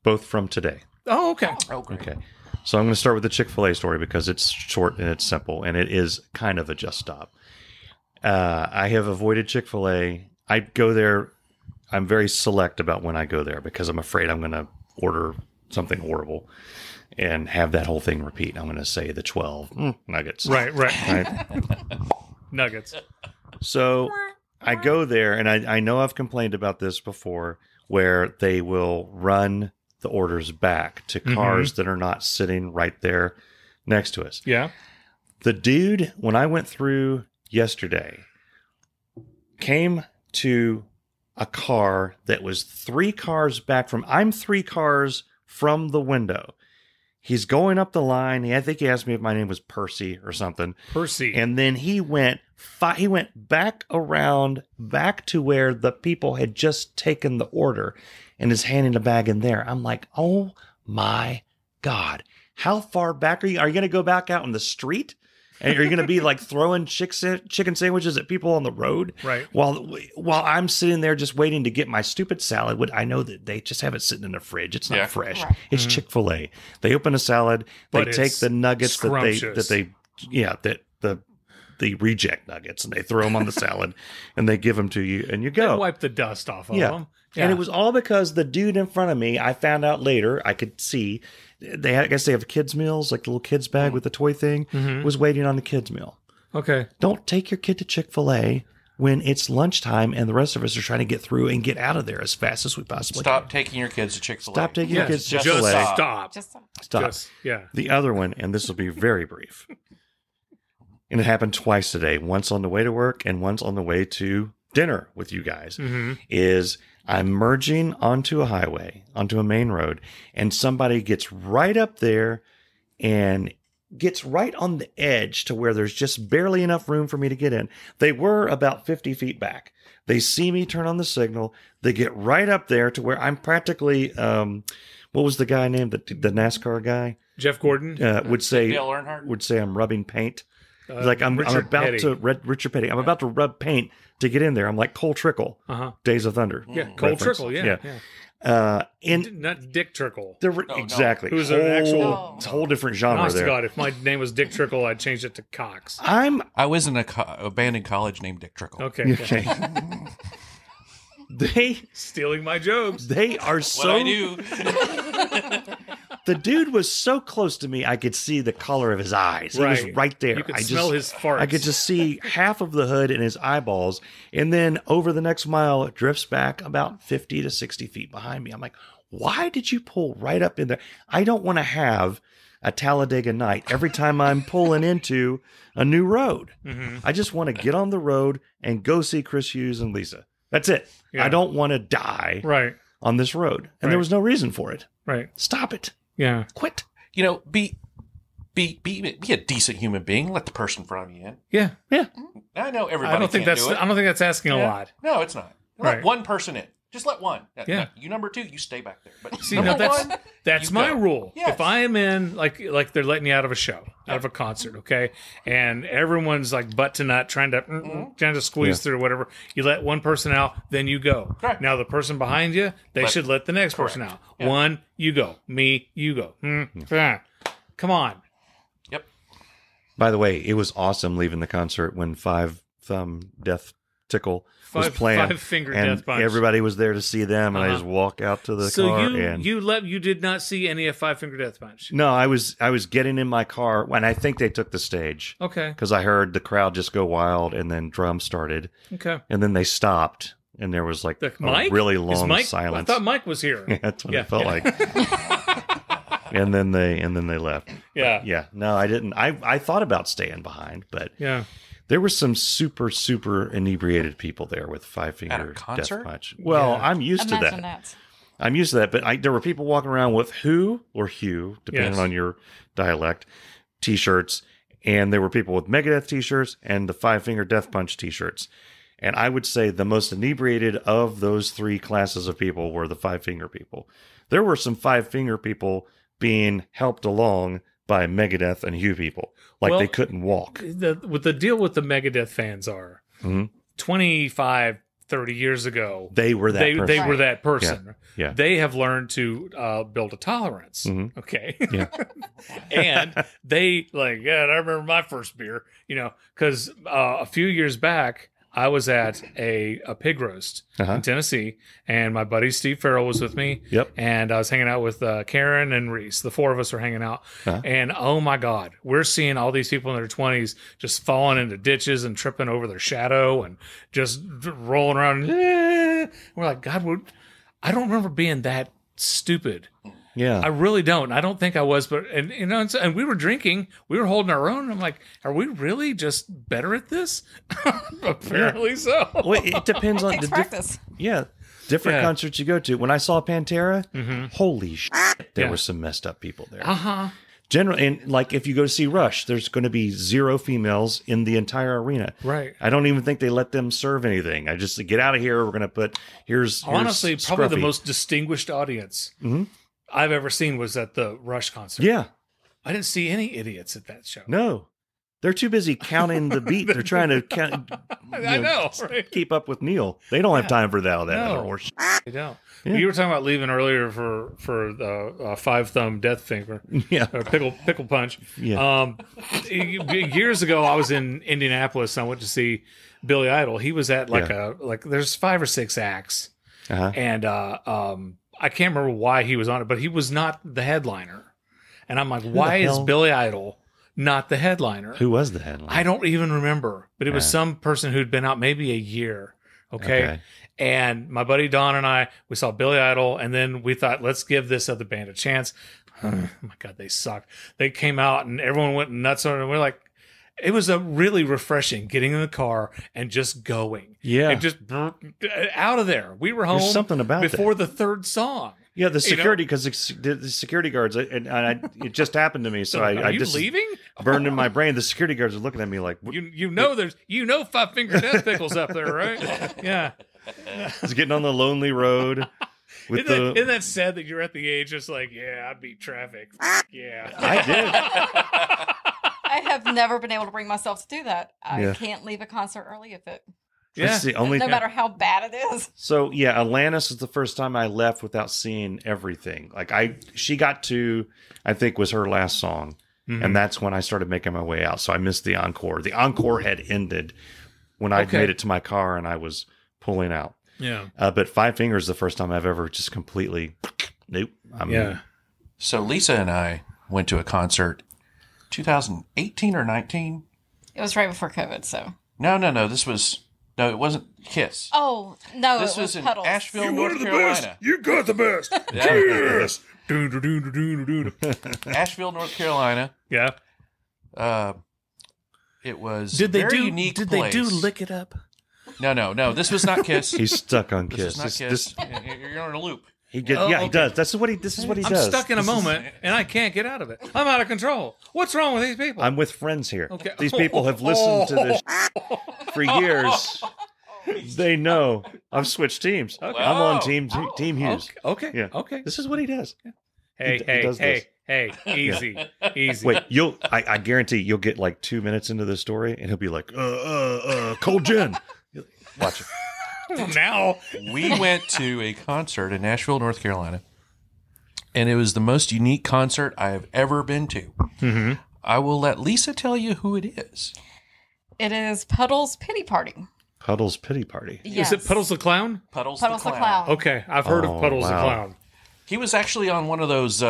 both from today. Oh, okay. Oh, great. Okay. So I'm going to start with the Chick-fil-A story because it's short and it's simple and it is kind of a Just Stop. I have avoided Chick-fil-A. I go there. I'm very select about when I go there because I'm afraid I'm going to order something horrible and have that whole thing repeat. I'm going to say the 12 nuggets. Right. Right. Nuggets. So I go there, and I know I've complained about this before, where they will run the orders back to cars that are not sitting right there next to us. Yeah. The dude, when I went through yesterday, came to a car that was 3 cars back from, I'm 3 cars from the window. He's going up the line. I think he asked me if my name was Percy or something. Percy. And then he went back around, back to where the people had just taken the order and is handing the bag in there. I'm like, oh my God. How far back are you? Are you going to go back out in the street? And are you going to be like throwing chicken sandwiches at people on the road? Right. While I'm sitting there just waiting to get my stupid salad. I know that they just have it sitting in the fridge. It's not fresh. Right. It's Chick-fil-A. They open a salad. They take the nuggets the reject nuggets, and they throw them on the salad, and they give them to you, and you go. They wipe the dust off of them. Yeah. And it was all because the dude in front of me, I found out later, I could see, I guess they have kids' meals, like the little kids' bag with the toy thing, was waiting on the kids' meal. Okay. Don't take your kid to Chick-fil-A when it's lunchtime and the rest of us are trying to get through and get out of there as fast as we possibly can. Stop taking your kids to Chick-fil-A. Stop taking your kids to Just Chick-fil-A. stop. Stop. The other one, and this will be very brief, and it happened twice today, once on the way to work and once on the way to dinner with you guys, is I'm merging onto a highway, onto a main road, and somebody gets right up there and gets right on the edge to where there's just barely enough room for me to get in. They were about 50 feet back. They see me turn on the signal. They get right up there to where I'm practically, what was the guy named, the NASCAR guy? Jeff Gordon? Would say Dale Earnhardt? Would say I'm rubbing paint. Like I'm about to Richard Petty. I'm about to rub paint to get in there. I'm like Cole Trickle, Days of Thunder. Yeah, Cole reference. Trickle. Yeah. Not Dick Trickle. Exactly. Who's an actual whole different genre honest there. God, if my name was Dick Trickle, I'd change it to Cox. I was in a abandoned college named Dick Trickle. Okay. They stealing my jokes. They are so. What I do. The dude was so close to me, I could see the color of his eyes. He was right there. You could smell his farts. I could just see half of the hood in his eyeballs. And then over the next mile, it drifts back about 50 to 60 feet behind me. I'm like, why did you pull right up in there? I don't want to have a Talladega night every time I'm pulling into a new road. I just want to get on the road and go see Chris Hughes and Lisa. That's it. Yeah. I don't want to die on this road. And there was no reason for it. Right. Stop it. Yeah. Quit. You know, be a decent human being. Let the person in front of you in. Yeah. Yeah. I know everybody. I don't think that's asking a lot. No, it's not. Let one person in. Just let one. Yeah. You number 2, you stay back there. But See, that's my rule. Yes. If I am in like they're letting you out of a show, out of a concert, okay, and everyone's like butt to nut trying to squeeze through or whatever, you let one person out, then you go. Correct. Now the person behind you, they should let the next person out. Yeah. One, you go. Me, you go. Come on. Yep. By the way, it was awesome leaving the concert when Five Thumb Death Tickle was playing. 5-finger and death punch. everybody was there to see them, and I just walk out to the car. And you did not see any of 5-finger death punch. No, I was getting in my car when I think they took the stage. Okay. Because I heard the crowd just go wild, and then drums started. Okay. And then they stopped, and there was like a really long silence. I thought Mike was here. Yeah, that's what it felt like. And then they left. Yeah. Yeah. No, I didn't. I thought about staying behind, but there were some super, super inebriated people there with 5-finger death punch. Well, I'm used to that. I'm used to that, but there were people walking around with Who or Hugh, depending on your dialect, T-shirts, and there were people with Megadeth T-shirts and the 5-finger death punch T-shirts. And I would say the most inebriated of those 3 classes of people were the 5-finger people. There were some 5-finger people being helped along by Megadeth and Hugh people. They couldn't walk. The deal with the Megadeth fans are 25, 30 years ago, they were that person. They were that person. Yeah. They have learned to build a tolerance. Okay. Yeah. And they I remember my first beer, because a few years back, I was at a pig roast in Tennessee, and my buddy Steve Farrell was with me. Yep. And I was hanging out with Karen and Reese. The 4 of us were hanging out. And oh my God, we're seeing all these people in their 20s just falling into ditches and tripping over their shadow and just rolling around. We're like, God, I don't remember being that stupid. Yeah. I really don't. I don't think I was, but and we were drinking, we were holding our own. I'm like, are we really just better at this? Apparently so. Well, it depends on Takes practice. different concerts you go to. When I saw Pantera, holy shit, there were some messed up people there. Generally, and like if you go to see Rush, there's going to be 0 females in the entire arena. Right. I don't even think they let them serve anything. I just get out of here. We're going to put here's honestly probably the Scruffy. most distinguished audience I've ever seen was at the Rush concert. Yeah. I didn't see any idiots at that show. No. They're too busy counting the beat. They're trying to count. I know, right? Keep up with Neil. They don't have time for that. No. Horse. They don't. Yeah. You were talking about leaving earlier for the 5-thumb death finger. Yeah. Or pickle punch. Yeah. Years ago, I was in Indianapolis and I went to see Billy Idol. He was at there's 5 or 6 acts. And I can't remember why he was on it, but he was not the headliner. And I'm like, why is Billy Idol not the headliner? Who was the headliner? I don't even remember, but it was some person who'd been out maybe a year. Okay. And my buddy Don and I, we saw Billy Idol, and then we thought, let's give this other band a chance. Oh my God, they sucked. They came out and everyone went nuts on it. And we're like, it was a really refreshing getting in the car and just going. Yeah. And just out of there. We were home something about before the 3rd song. Yeah, the security, because the security guards, it just happened to me. So Are I you just leaving? burned in my brain. The security guards are looking at me like, you know 5-finger death pickles up there, right? Yeah. It's getting on the lonely road. Isn't that sad that you're at the age just like, yeah, I beat traffic. Yeah. I did. I have never been able to bring myself to do that. I Yeah. can't leave a concert early if it, That's the only no matter how bad it is. So yeah, Atlantis was the first time I left without seeing everything. Like she got to, I think was her last song. And that's when I started making my way out. So I missed the encore. The encore had ended when I made it to my car and I was pulling out. Yeah. But 5 Fingers is the first time I've ever just completely, nope. So Lisa and I went to a concert 2018 or 19. It was right before COVID, so. No. No, it wasn't Kiss. Oh, no, This it was in Puddles. Asheville, North Carolina. You got the best. Yes. Asheville, North Carolina. Yeah. It was Did they very do? unique Did place. they do Lick It Up? No. This was not Kiss. He's stuck on This Kiss. is not Kiss. You're in a loop. He does. This is what he I'm does. stuck in a moment and I can't get out of it. I'm out of control. What's wrong with these people? I'm with friends here. Okay. These people have listened to this for years. They know I've switched teams. Okay. I'm on Team Hughes. Okay. Yeah. Okay. This is what he does. Hey, He does this. easy. Wait, I guarantee you'll get like 2 minutes into this story and he'll be like, cold gin. Watch it. Now. We went to a concert in Nashville, North Carolina, and it was the most unique concert I have ever been to. Mm-hmm. I will let Lisa tell you who it is. It is Puddles Pity Party. Puddles Pity Party. Yes. Is it Puddles the Clown? Puddles Puddles the Clown. Okay, I've heard of Puddles the wow. Clown. He was actually on one of those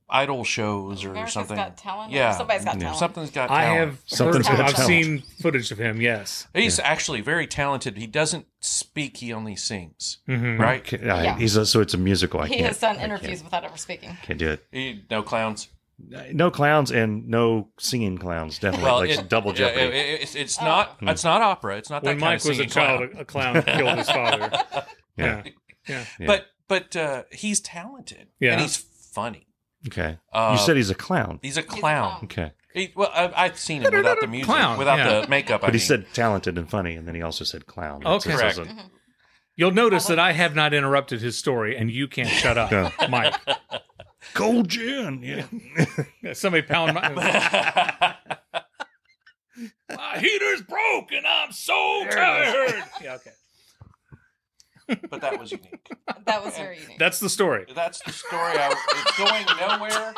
idol shows or America's something. Got Talent? Yeah. Somebody's Got Talent. Something's Got I Talent. have Something's heard, got I've talent. seen footage of him, yes. He's actually very talented. He doesn't speak, he only sings. Mm-hmm. Right? Yeah. So it's a musical. He has done interviews without ever speaking. Can't do it. No clowns. No clowns and no singing clowns. Definitely like double jeopardy. It's not opera. It's not that When kind Mike of was a singing child, clown. a clown killed his father. Yeah. Yeah. But he's talented. Yeah. And he's funny. Okay. You said he's a clown. He's a clown. Okay. I've seen him without the music, Clown, without yeah. the makeup. But he said talented and funny, and then he also said clown. Okay. It Correct. doesn't- You'll notice that I have not interrupted his story, and you can't shut up, No. Mike. Cold gin. Yeah. Somebody pound my... My heater's broke, and I'm so tired. Yeah, okay. But that was unique. That was very unique. That's the story. That's the story. It's going nowhere.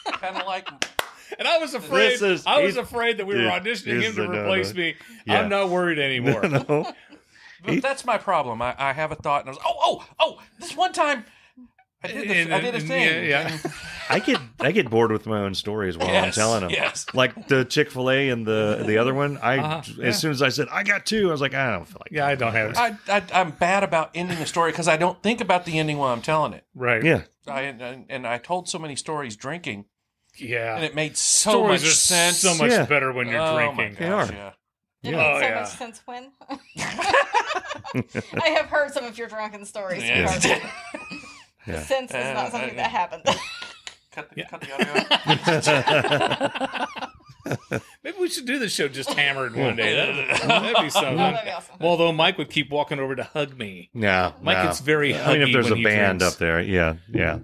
Kind of like... And I was afraid. I was afraid that we were Yeah, auditioning him to no, replace no. me. Yeah. I'm not worried anymore. No. But that's my problem. I have a thought, and I was, oh, this one time, I did a thing. Yeah. I get bored with my own stories while I'm telling them. Yes. Like the Chick-fil-A and the other one. As soon as I said I got two, I was like, I don't feel like. Yeah, I don't have it. I'm bad about ending a story because I don't think about the ending while I'm telling it. Right. Yeah. I told so many stories drinking. Yeah. And it made so Stories much are sense. so much Yeah. better when you're drinking. My gosh, They are. yeah. It Oh, makes so yeah. much sense when. I have heard some of your drunken stories. Yeah. Sweetheart. Yeah. Sense is not something that happened. Cut the audio. Maybe we should do the show just hammered one day. That'd be something. That'd be awesome. Although Mike would keep walking over to hug me. No, Mike no. gets very I mean, huggy if there's when a he band drinks. up there, yeah.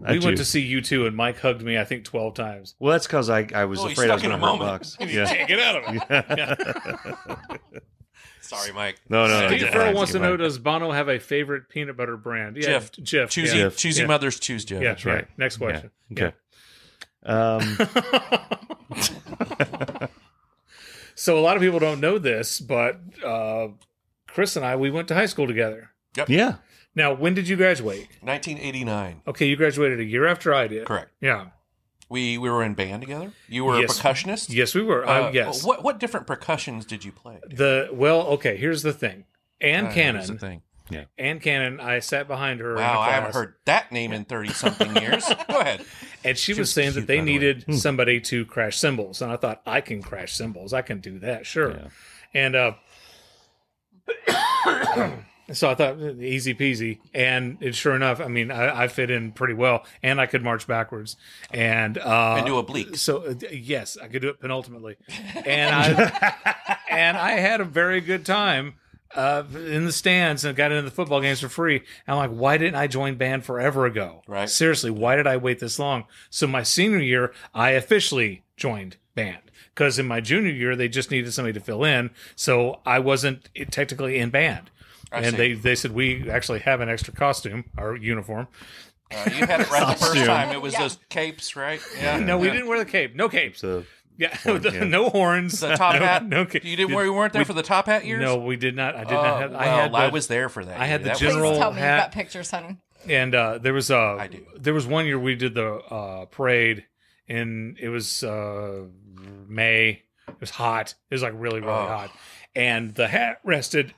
We went to see U2 and Mike hugged me, I think, 12 times. Well, that's because I was Well, he's afraid I was stuck in going to a hurt moment. Bucks. You can't get out of it. Sorry, Mike. No. Steve yeah, Farrell it's wants to good, know, Mike. does Bono have a favorite peanut butter brand? Yeah, Jeff. Choosy, Yeah. choosy Yeah. mothers choose Jeff. Yeah, That's right. Next question. Okay. So a lot of people don't know this, but Chris and I, we went to high school together. Yeah. Now, when did you graduate? 1989. Okay, you graduated a year after I did. Correct. Yeah. We were in band together. You were Yes. a percussionist. Yes, we were. Yes. What different percussions did you play? Okay, here's the thing. Ann Here's the Cannon. thing. Ann Cannon, I sat behind her in a Wow, I haven't class, heard that name in 30-something years. Go ahead. and she She was was saying cute, that they by the way. needed somebody to crash cymbals. And I thought, I can crash cymbals. I can do that, sure. Yeah. And so I thought, easy peasy. And sure enough, I mean, I fit in pretty well, and I could march backwards. And do obliques. So, yes, I could do it penultimately. And I had a very good time in the stands and got into the football games for free. And I'm like, why didn't I join band forever ago? Right. Seriously, why did I wait this long? So my senior year, I officially joined band. Because in my junior year, they just needed somebody to fill in. So I wasn't technically in band. I see. They said, we actually have an extra costume, our uniform. You had it right the first Costume. time. It was Yeah. those capes, right? Yeah. No, we didn't wear the cape. No capes. So Yeah, yeah. no horns. The top hat. No, You weren't there for the top hat years? No, we did not. I did Oh, not have. well, I was there for that. I had year. the That was- general Please tell me hat. you've got pictures, honey. And there was I do. There was one year we did the parade, and it was May. It was hot. It was like really hot, and the hat rested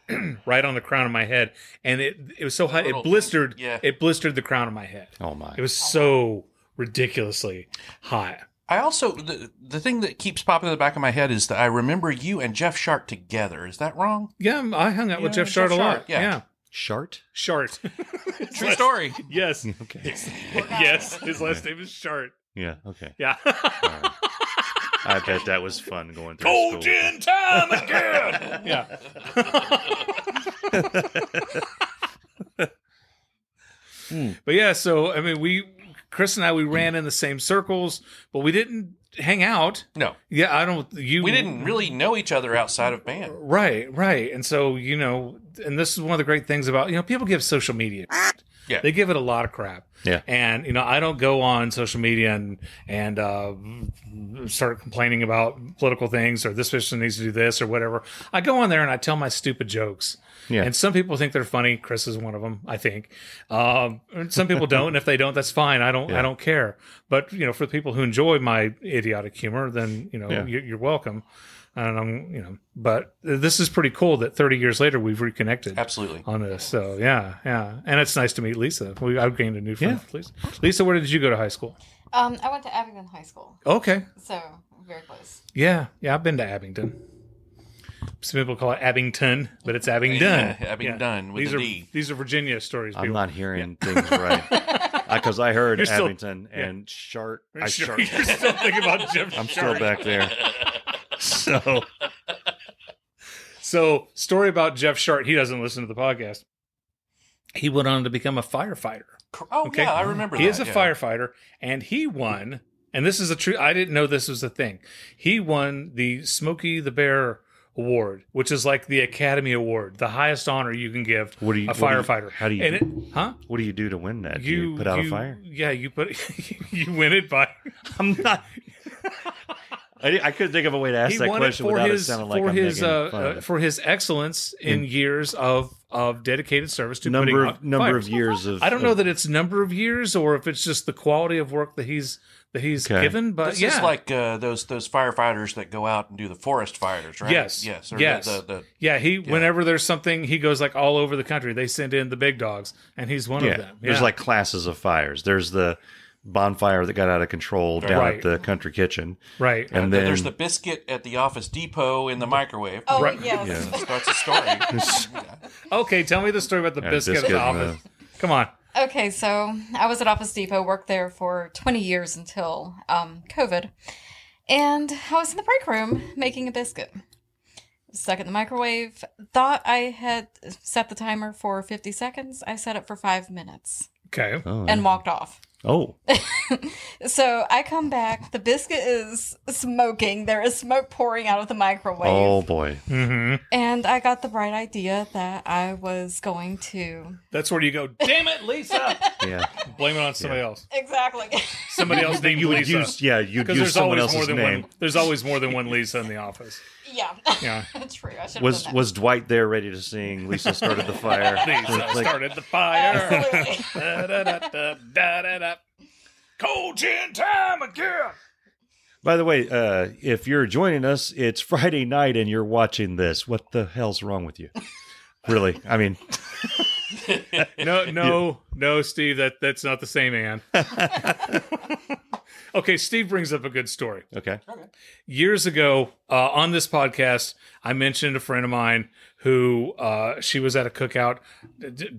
right on the crown of my head, and it was so hot it blistered. yeah. It blistered the crown of my head. oh my. It was so ridiculously hot. I also the thing that keeps popping in the back of my head is that I remember you and Jeff Sharp together. Is that wrong? Yeah, I hung out with Yeah, Jeff Shart a Jeff lot. Sharp, yeah. Yeah, Shart? Shart. True story. Yes, Okay. yes. His last name is Shart. Yeah. Okay. Yeah. All right. I bet that was fun going through school. Golden time again. Yeah. But yeah, so I mean, Chris and I, we ran in the same circles, but we didn't hang out. No, Yeah, I don't. You. we didn't really know each other outside of band. Right. And so, and this is one of the great things about, people give social media. Yeah. They give it a lot of crap. Yeah. And, I don't go on social media and start complaining about political things or this person needs to do this or whatever. I go on there and I tell my stupid jokes. Yeah. And some people think they're funny. Chris is one of them, I think. And some people don't. And if they don't, that's fine. I don't care. But, for the people who enjoy my idiotic humor, then, you're welcome. And but this is pretty cool that 30 years later we've reconnected. Absolutely. On this. So yeah. And it's nice to meet Lisa. I've gained a new friend with Lisa. Lisa, where did you go to high school? I went to Abingdon High School, Okay. so very close. Yeah, I've been to Abingdon. Some people call it Abington, but it's Abingdon. Yeah, Abingdon with these a are D. These are Virginia stories. I'm people. not hearing things right. Because I heard You're still- Abington and Shart. You're still thinking about Jeff I'm still Shart. back there. So, story about Jeff Shart. He doesn't listen to the podcast. He went on to become a firefighter. Oh, Okay. yeah, I remember He that. is a yeah. firefighter, and he won. And this is a true. I didn't know this was a thing. He won the Smokey the Bear Award, which is like the Academy Award, the highest honor you can give What do you- a what do you- firefighter. how do you And do- huh? What do you do to win that? Do you put out a fire? Yeah, you put you win it by. I'm not. I couldn't think of a way to ask that question without it sounding like I'm making fun of it. For his excellence in years of dedicated service to number fires. of years of. I don't know that it's number of years or if it's just the quality of work that he's given, but this is like those firefighters that go out and do the forest fires, right? Yes. Or yes. Whenever there's something, he goes like all over the country. They send in the big dogs, and he's one of them. There's like classes of fires. There's the bonfire that got out of control down at the country kitchen. Right. And then there's the biscuit at the Office Depot in the microwave. Oh, Right. yes. Yeah. Starts a story. Okay, tell me the story about the biscuit at biscuit, the office. Come on. Okay, so I was at Office Depot, worked there for 20 years until COVID. And I was in the break room making a biscuit. Stuck in the microwave. Thought I had set the timer for 50 seconds. I set it for 5 minutes Okay. and walked off. Oh. So I come back. The biscuit is smoking. There is smoke pouring out of the microwave. Oh, boy. Mm-hmm. And I got the bright idea that I was going to... That's where you go, damn it, Lisa! Yeah. Blame it on somebody else. Exactly. Somebody else named Lisa. You'd Because use someone else's name. There's always more than one Lisa in the office. Yeah. Yeah. True. I should have done that. Was Dwight there ready to sing Lisa Started the Fire? Lisa started the fire. Absolutely. Da-da-da-da-da-da-da. Cold gin time again. By the way, if you're joining us, it's Friday night and you're watching this. What the hell's wrong with you? Really? I mean... No, Steve, that's not the same Ann. Okay, Steve brings up a good story. Okay. Years ago, on this podcast, I mentioned a friend of mine who she was at a cookout,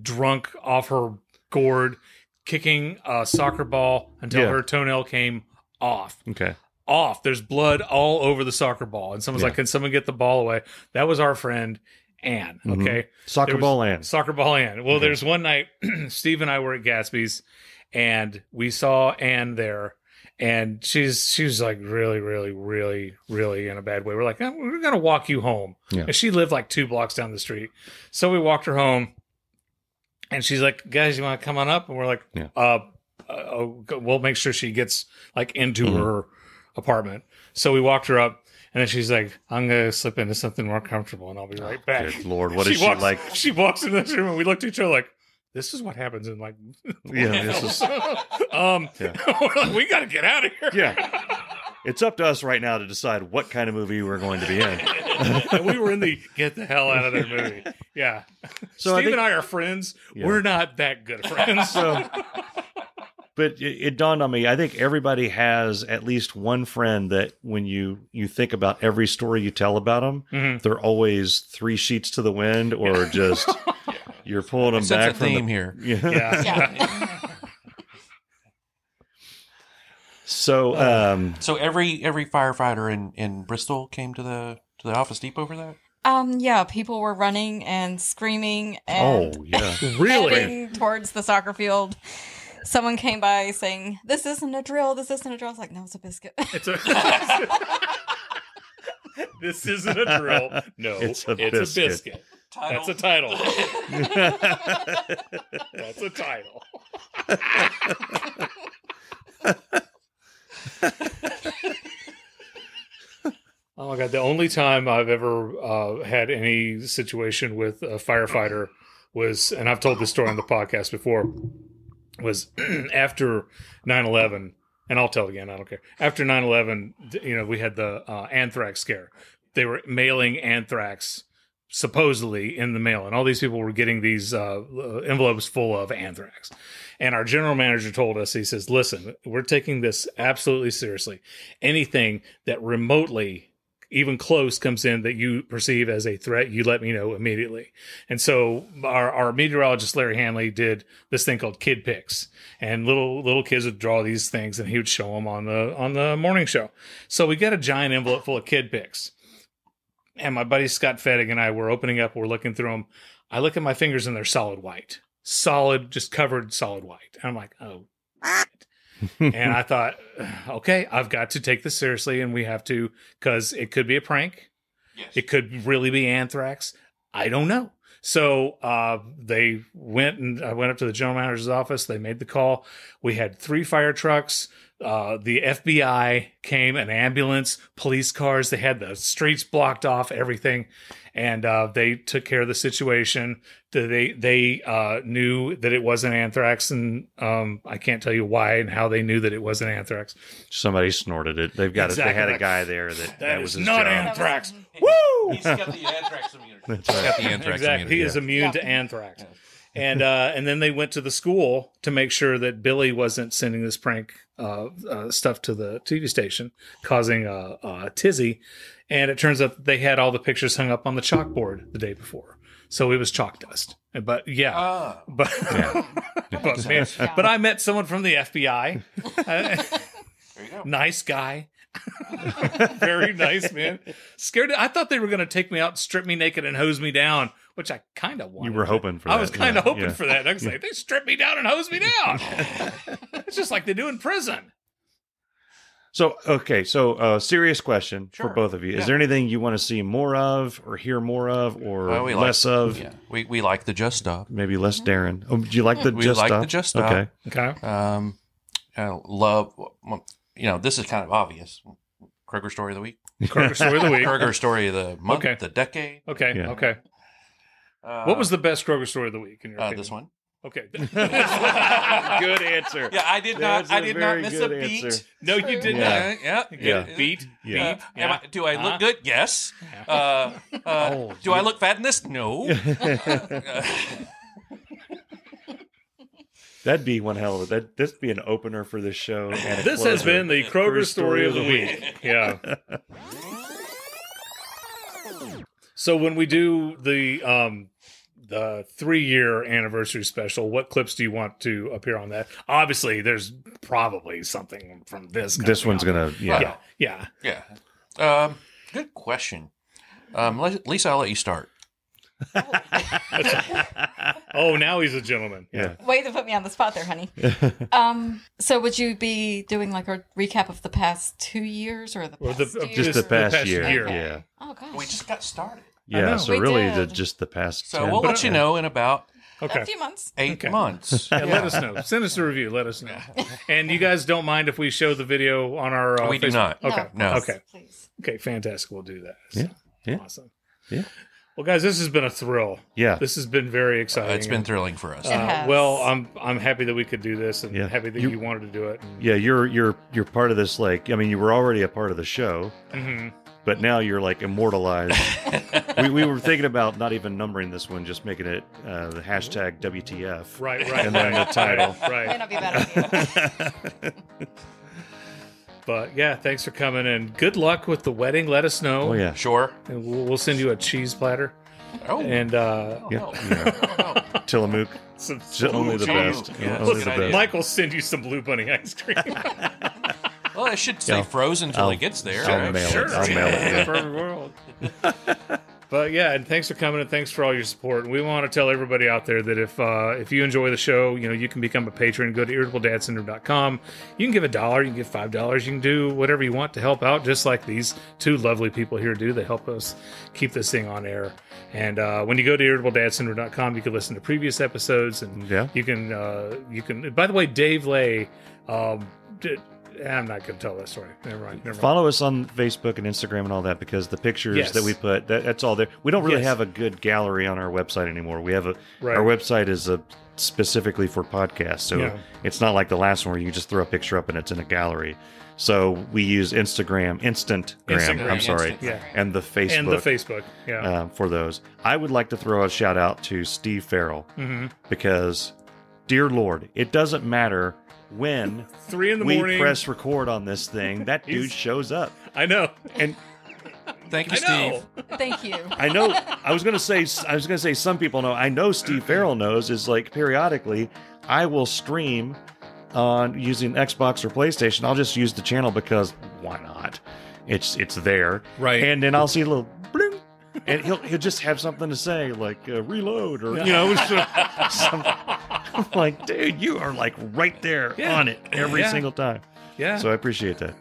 drunk off her gourd, kicking a soccer ball until her toenail came off. Okay. Off. There's blood all over the soccer ball. And someone's like, can someone get the ball away? That was our friend, Ann. Okay. Soccer ball Ann. Soccer ball Ann. Well, there's one night, Steve and I were at Gatsby's, and we saw Ann there. And she was like really, really, really, really in a bad way. We're like, we're going to walk you home. Yeah. And she lived like 2 blocks down the street. So we walked her home. And she's like, guys, you want to come on up? And we're like, we'll make sure she gets like into her apartment. So we walked her up. And then she's like, I'm going to slip into something more comfortable and I'll be right back. Good Lord, what is she like? She walks into this room and we looked at each other like, this is what happens in like... This is... we're like, we got to get out of here. Yeah. It's up to us right now to decide what kind of movie we're going to be in. And we were in the get the hell out of there movie. Yeah. So Steve and I are friends. Yeah. We're not that good friends. But it dawned on me, I think everybody has at least one friend that when you think about every story you tell about them, they're always 3 sheets to the wind or just you're pulling them back from theme here. Yeah. So every firefighter in Bristol came to the Office Depot for that? Yeah, people were running and screaming and really heading towards the soccer field. Someone came by saying, "This isn't a drill. This isn't a drill." I was like, "No, it's a biscuit." This isn't a drill. No, it's a biscuit. That's a title. That's a title. Oh my God. The only time I've ever had any situation with a firefighter was, and I've told this story on the podcast before, was after 9/11, and I'll tell it again, I don't care. After 9/11, we had the anthrax scare. They were mailing anthrax supposedly in the mail, and all these people were getting these envelopes full of anthrax. And our general manager told us, he says, listen, we're taking this absolutely seriously. Anything that remotely, even close, comes in that you perceive as a threat, you let me know immediately. And so our meteorologist, Larry Hanley, did this thing called Kid Picks. And little kids would draw these things, and he would show them on the morning show. So we got a giant envelope full of Kid Picks. And my buddy Scott Fettig and I were opening up, we're looking through them. I look at my fingers, and they're solid white. Solid, just covered solid white. And I'm like, oh, shit. And I thought, okay, I've got to take this seriously, and we have to, because it could be a prank. Yes. It could really be anthrax. I don't know. So they went, and I went up to the general manager's office. They made the call. We had 3 fire trucks, the FBI came, an ambulance, police cars. They had the streets blocked off, everything, and they took care of the situation. They knew that it wasn't anthrax, and I can't tell you why and how they knew that it wasn't anthrax. Somebody snorted it. They've got Exactly. They had a guy there that was is his not job. anthrax. Woo! He's got the anthrax immunity. That's He's right. got the anthrax Exactly. immunity. He is immune to anthrax. And then they went to the school to make sure that Billy wasn't sending this prank stuff to the TV station, causing a tizzy. And it turns out that they had all the pictures hung up on the chalkboard the day before. So it was chalk dust. But yeah. But, but, man, but I met someone from the FBI. There you go. Nice guy. Very nice, man. Scared. I thought they were going to take me out, strip me naked, and hose me down, which I kind of wanted. You were hoping for that. I was kind of hoping yeah. for that. I was like, they strip me down and hose me down. It's just like they do in prison. So, okay. So, serious question for Sure. both of you. Is Yeah. there anything you want to see more of or hear more of or We less of? Yeah, we like the Just Stop. Maybe less Darren. Oh, do you like the We Just like Stop? the Just Stop. Okay. Okay. Love. This is kind of obvious. Kroger story of the week. Kroger story of the week. Kroger story of the month. Okay. The decade. Okay. Yeah. Okay. What was the best Kroger story of the week in your opinion? this one? Okay. Good answer. Yeah, I did not. That's I a did not very miss good a beat. answer. No, you did Yeah. not. Yeah. Yeah. Beat. Yeah. Beat. Am I, do I look good? Yes. Oh, Do I look fat in this? No. That'd be one hell of a. That'd be an opener for this show. And a This has closer. been the Kroger story of the week. Yeah. So when we do the 3-year anniversary special, what clips do you want to appear on that? Obviously, there's probably something from this. This one's gonna. Yeah. Yeah. Yeah. Good question. Lisa, I'll let you start. Oh, now he's a gentleman. Yeah. Way to put me on the spot there, honey. So would you be doing like a recap of the past 2 years or the Or past the- year? Just the past past year. year. Yeah. Oh gosh. We just got started. Yeah. know. So We really, did. just the past. So 10. we'll let you know in about Okay. A few months. 8 Okay. months. Yeah, let us know. Send us a review. Let us know. And you guys don't mind if we show the video on our We do Facebook? not. Okay. No. Okay. Please. Okay. Fantastic. We'll do that. Yeah. Yeah. Awesome. Yeah. Well, guys, this has been a thrill. Yeah. This has been very exciting. It's been thrilling for us. It has. Well, I'm happy that we could do this, and Yeah. happy that you wanted to do it. Yeah, you're part of this. Like, I mean, you were already a part of the show, Mhm. but now you're like immortalized. we were thinking about not even numbering this one, just making it the hashtag WTF. Right. And then the title. May Right. not be a bad idea. But yeah, thanks for coming, and good luck with the wedding. Let us know. Oh yeah. Sure. And we'll send you a cheese platter, Oh. and Yeah. no. Yeah. Tillamook. some Only the Tillamook. best. Yeah, Only that's the a good idea. best. Mike will send you some Blue Bunny ice cream. Well, it should stay Yeah. frozen until I'll- it gets there. I'll right? mail it. Sure. I'll mail it. Yeah. For every world. But yeah, and thanks for coming, and thanks for all your support. And we want to tell everybody out there that if you enjoy the show, you can become a patron. Go to irritabledadsyndrome.com. You can give $1, you can give $5, you can do whatever you want to help out, just like these two lovely people here do. They help us keep this thing on air. And when you go to irritabledadsyndrome.com, you can listen to previous episodes, and Yeah. you can. By the way, Dave Lay. I'm not going to tell that story. Never mind. Follow us on Facebook and Instagram and all that, because the pictures Yes. that we put, that's all there. We don't really Yes. have a good gallery on our website anymore. We have Right. our website is specifically for podcasts, so Yeah. it's not like the last one where you just throw a picture up and it's in a gallery. So we use Instagram. I'm sorry, Instant. Yeah. and the Facebook. And the Facebook. Yeah. For those. I would like to throw a shout out to Steve Farrell, Mm-hmm. because, dear Lord, it doesn't matter when 3 in the we morning. press record on this thing, that dude He's- shows up. I know. And Thank you, I know. Steve. Thank you. I know, I was gonna say some people know. I know Steve Farrell knows, is like periodically I will stream on using Xbox or PlayStation. I'll just use the channel because why not? It's there. Right. And then I'll see a little bling, and he'll just have something to say, like reload, or I'm like, dude, you are like right there Yeah. on it every Yeah. single time. Yeah. So I appreciate that.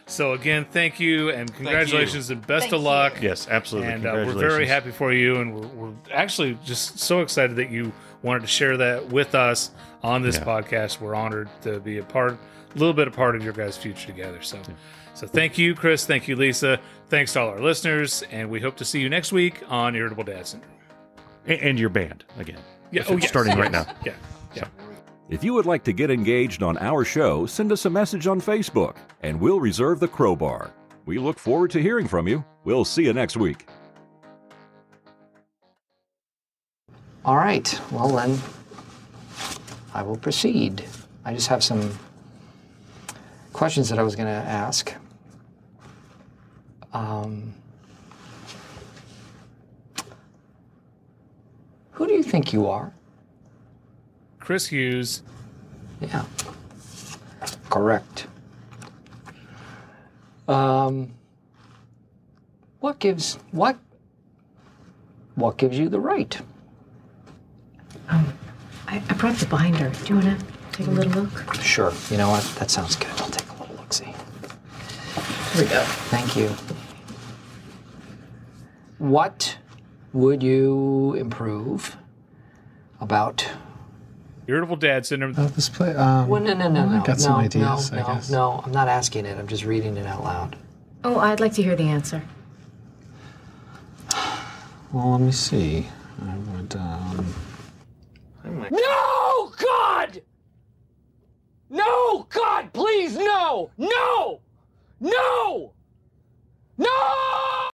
So again, thank you and congratulations and best of luck. Yes, absolutely. And we're very happy for you, and we're actually just so excited that you wanted to share that with us on this podcast. We're honored to be a little bit a part of your guys' future together. So thank you, Chris. Thank you, Lisa. Thanks to all our listeners, and we hope to see you next week on Irritable Dad Syndrome. And your band again. Yeah, starting right now. Yeah. If you would like to get engaged on our show, send us a message on Facebook, and we'll reserve the crowbar. We look forward to hearing from you. We'll see you next week. All right. Well, then, I will proceed. I just have some questions that I was going to ask. Who do you think you are? Chris Hughes. Yeah. Correct. What gives you the right? I brought the binder. Do you want to take a little look? Sure. You know what? That sounds good. I'll take a little look-see. Here we go. Thank you. What would you improve about Irritable Dad Syndrome? This play. Well, no. I got some ideas, I guess. No, I'm not asking it. I'm just reading it out loud. Oh, I'd like to hear the answer. Well, let me see. I would. No, God! No, God, please, no! No! No! No!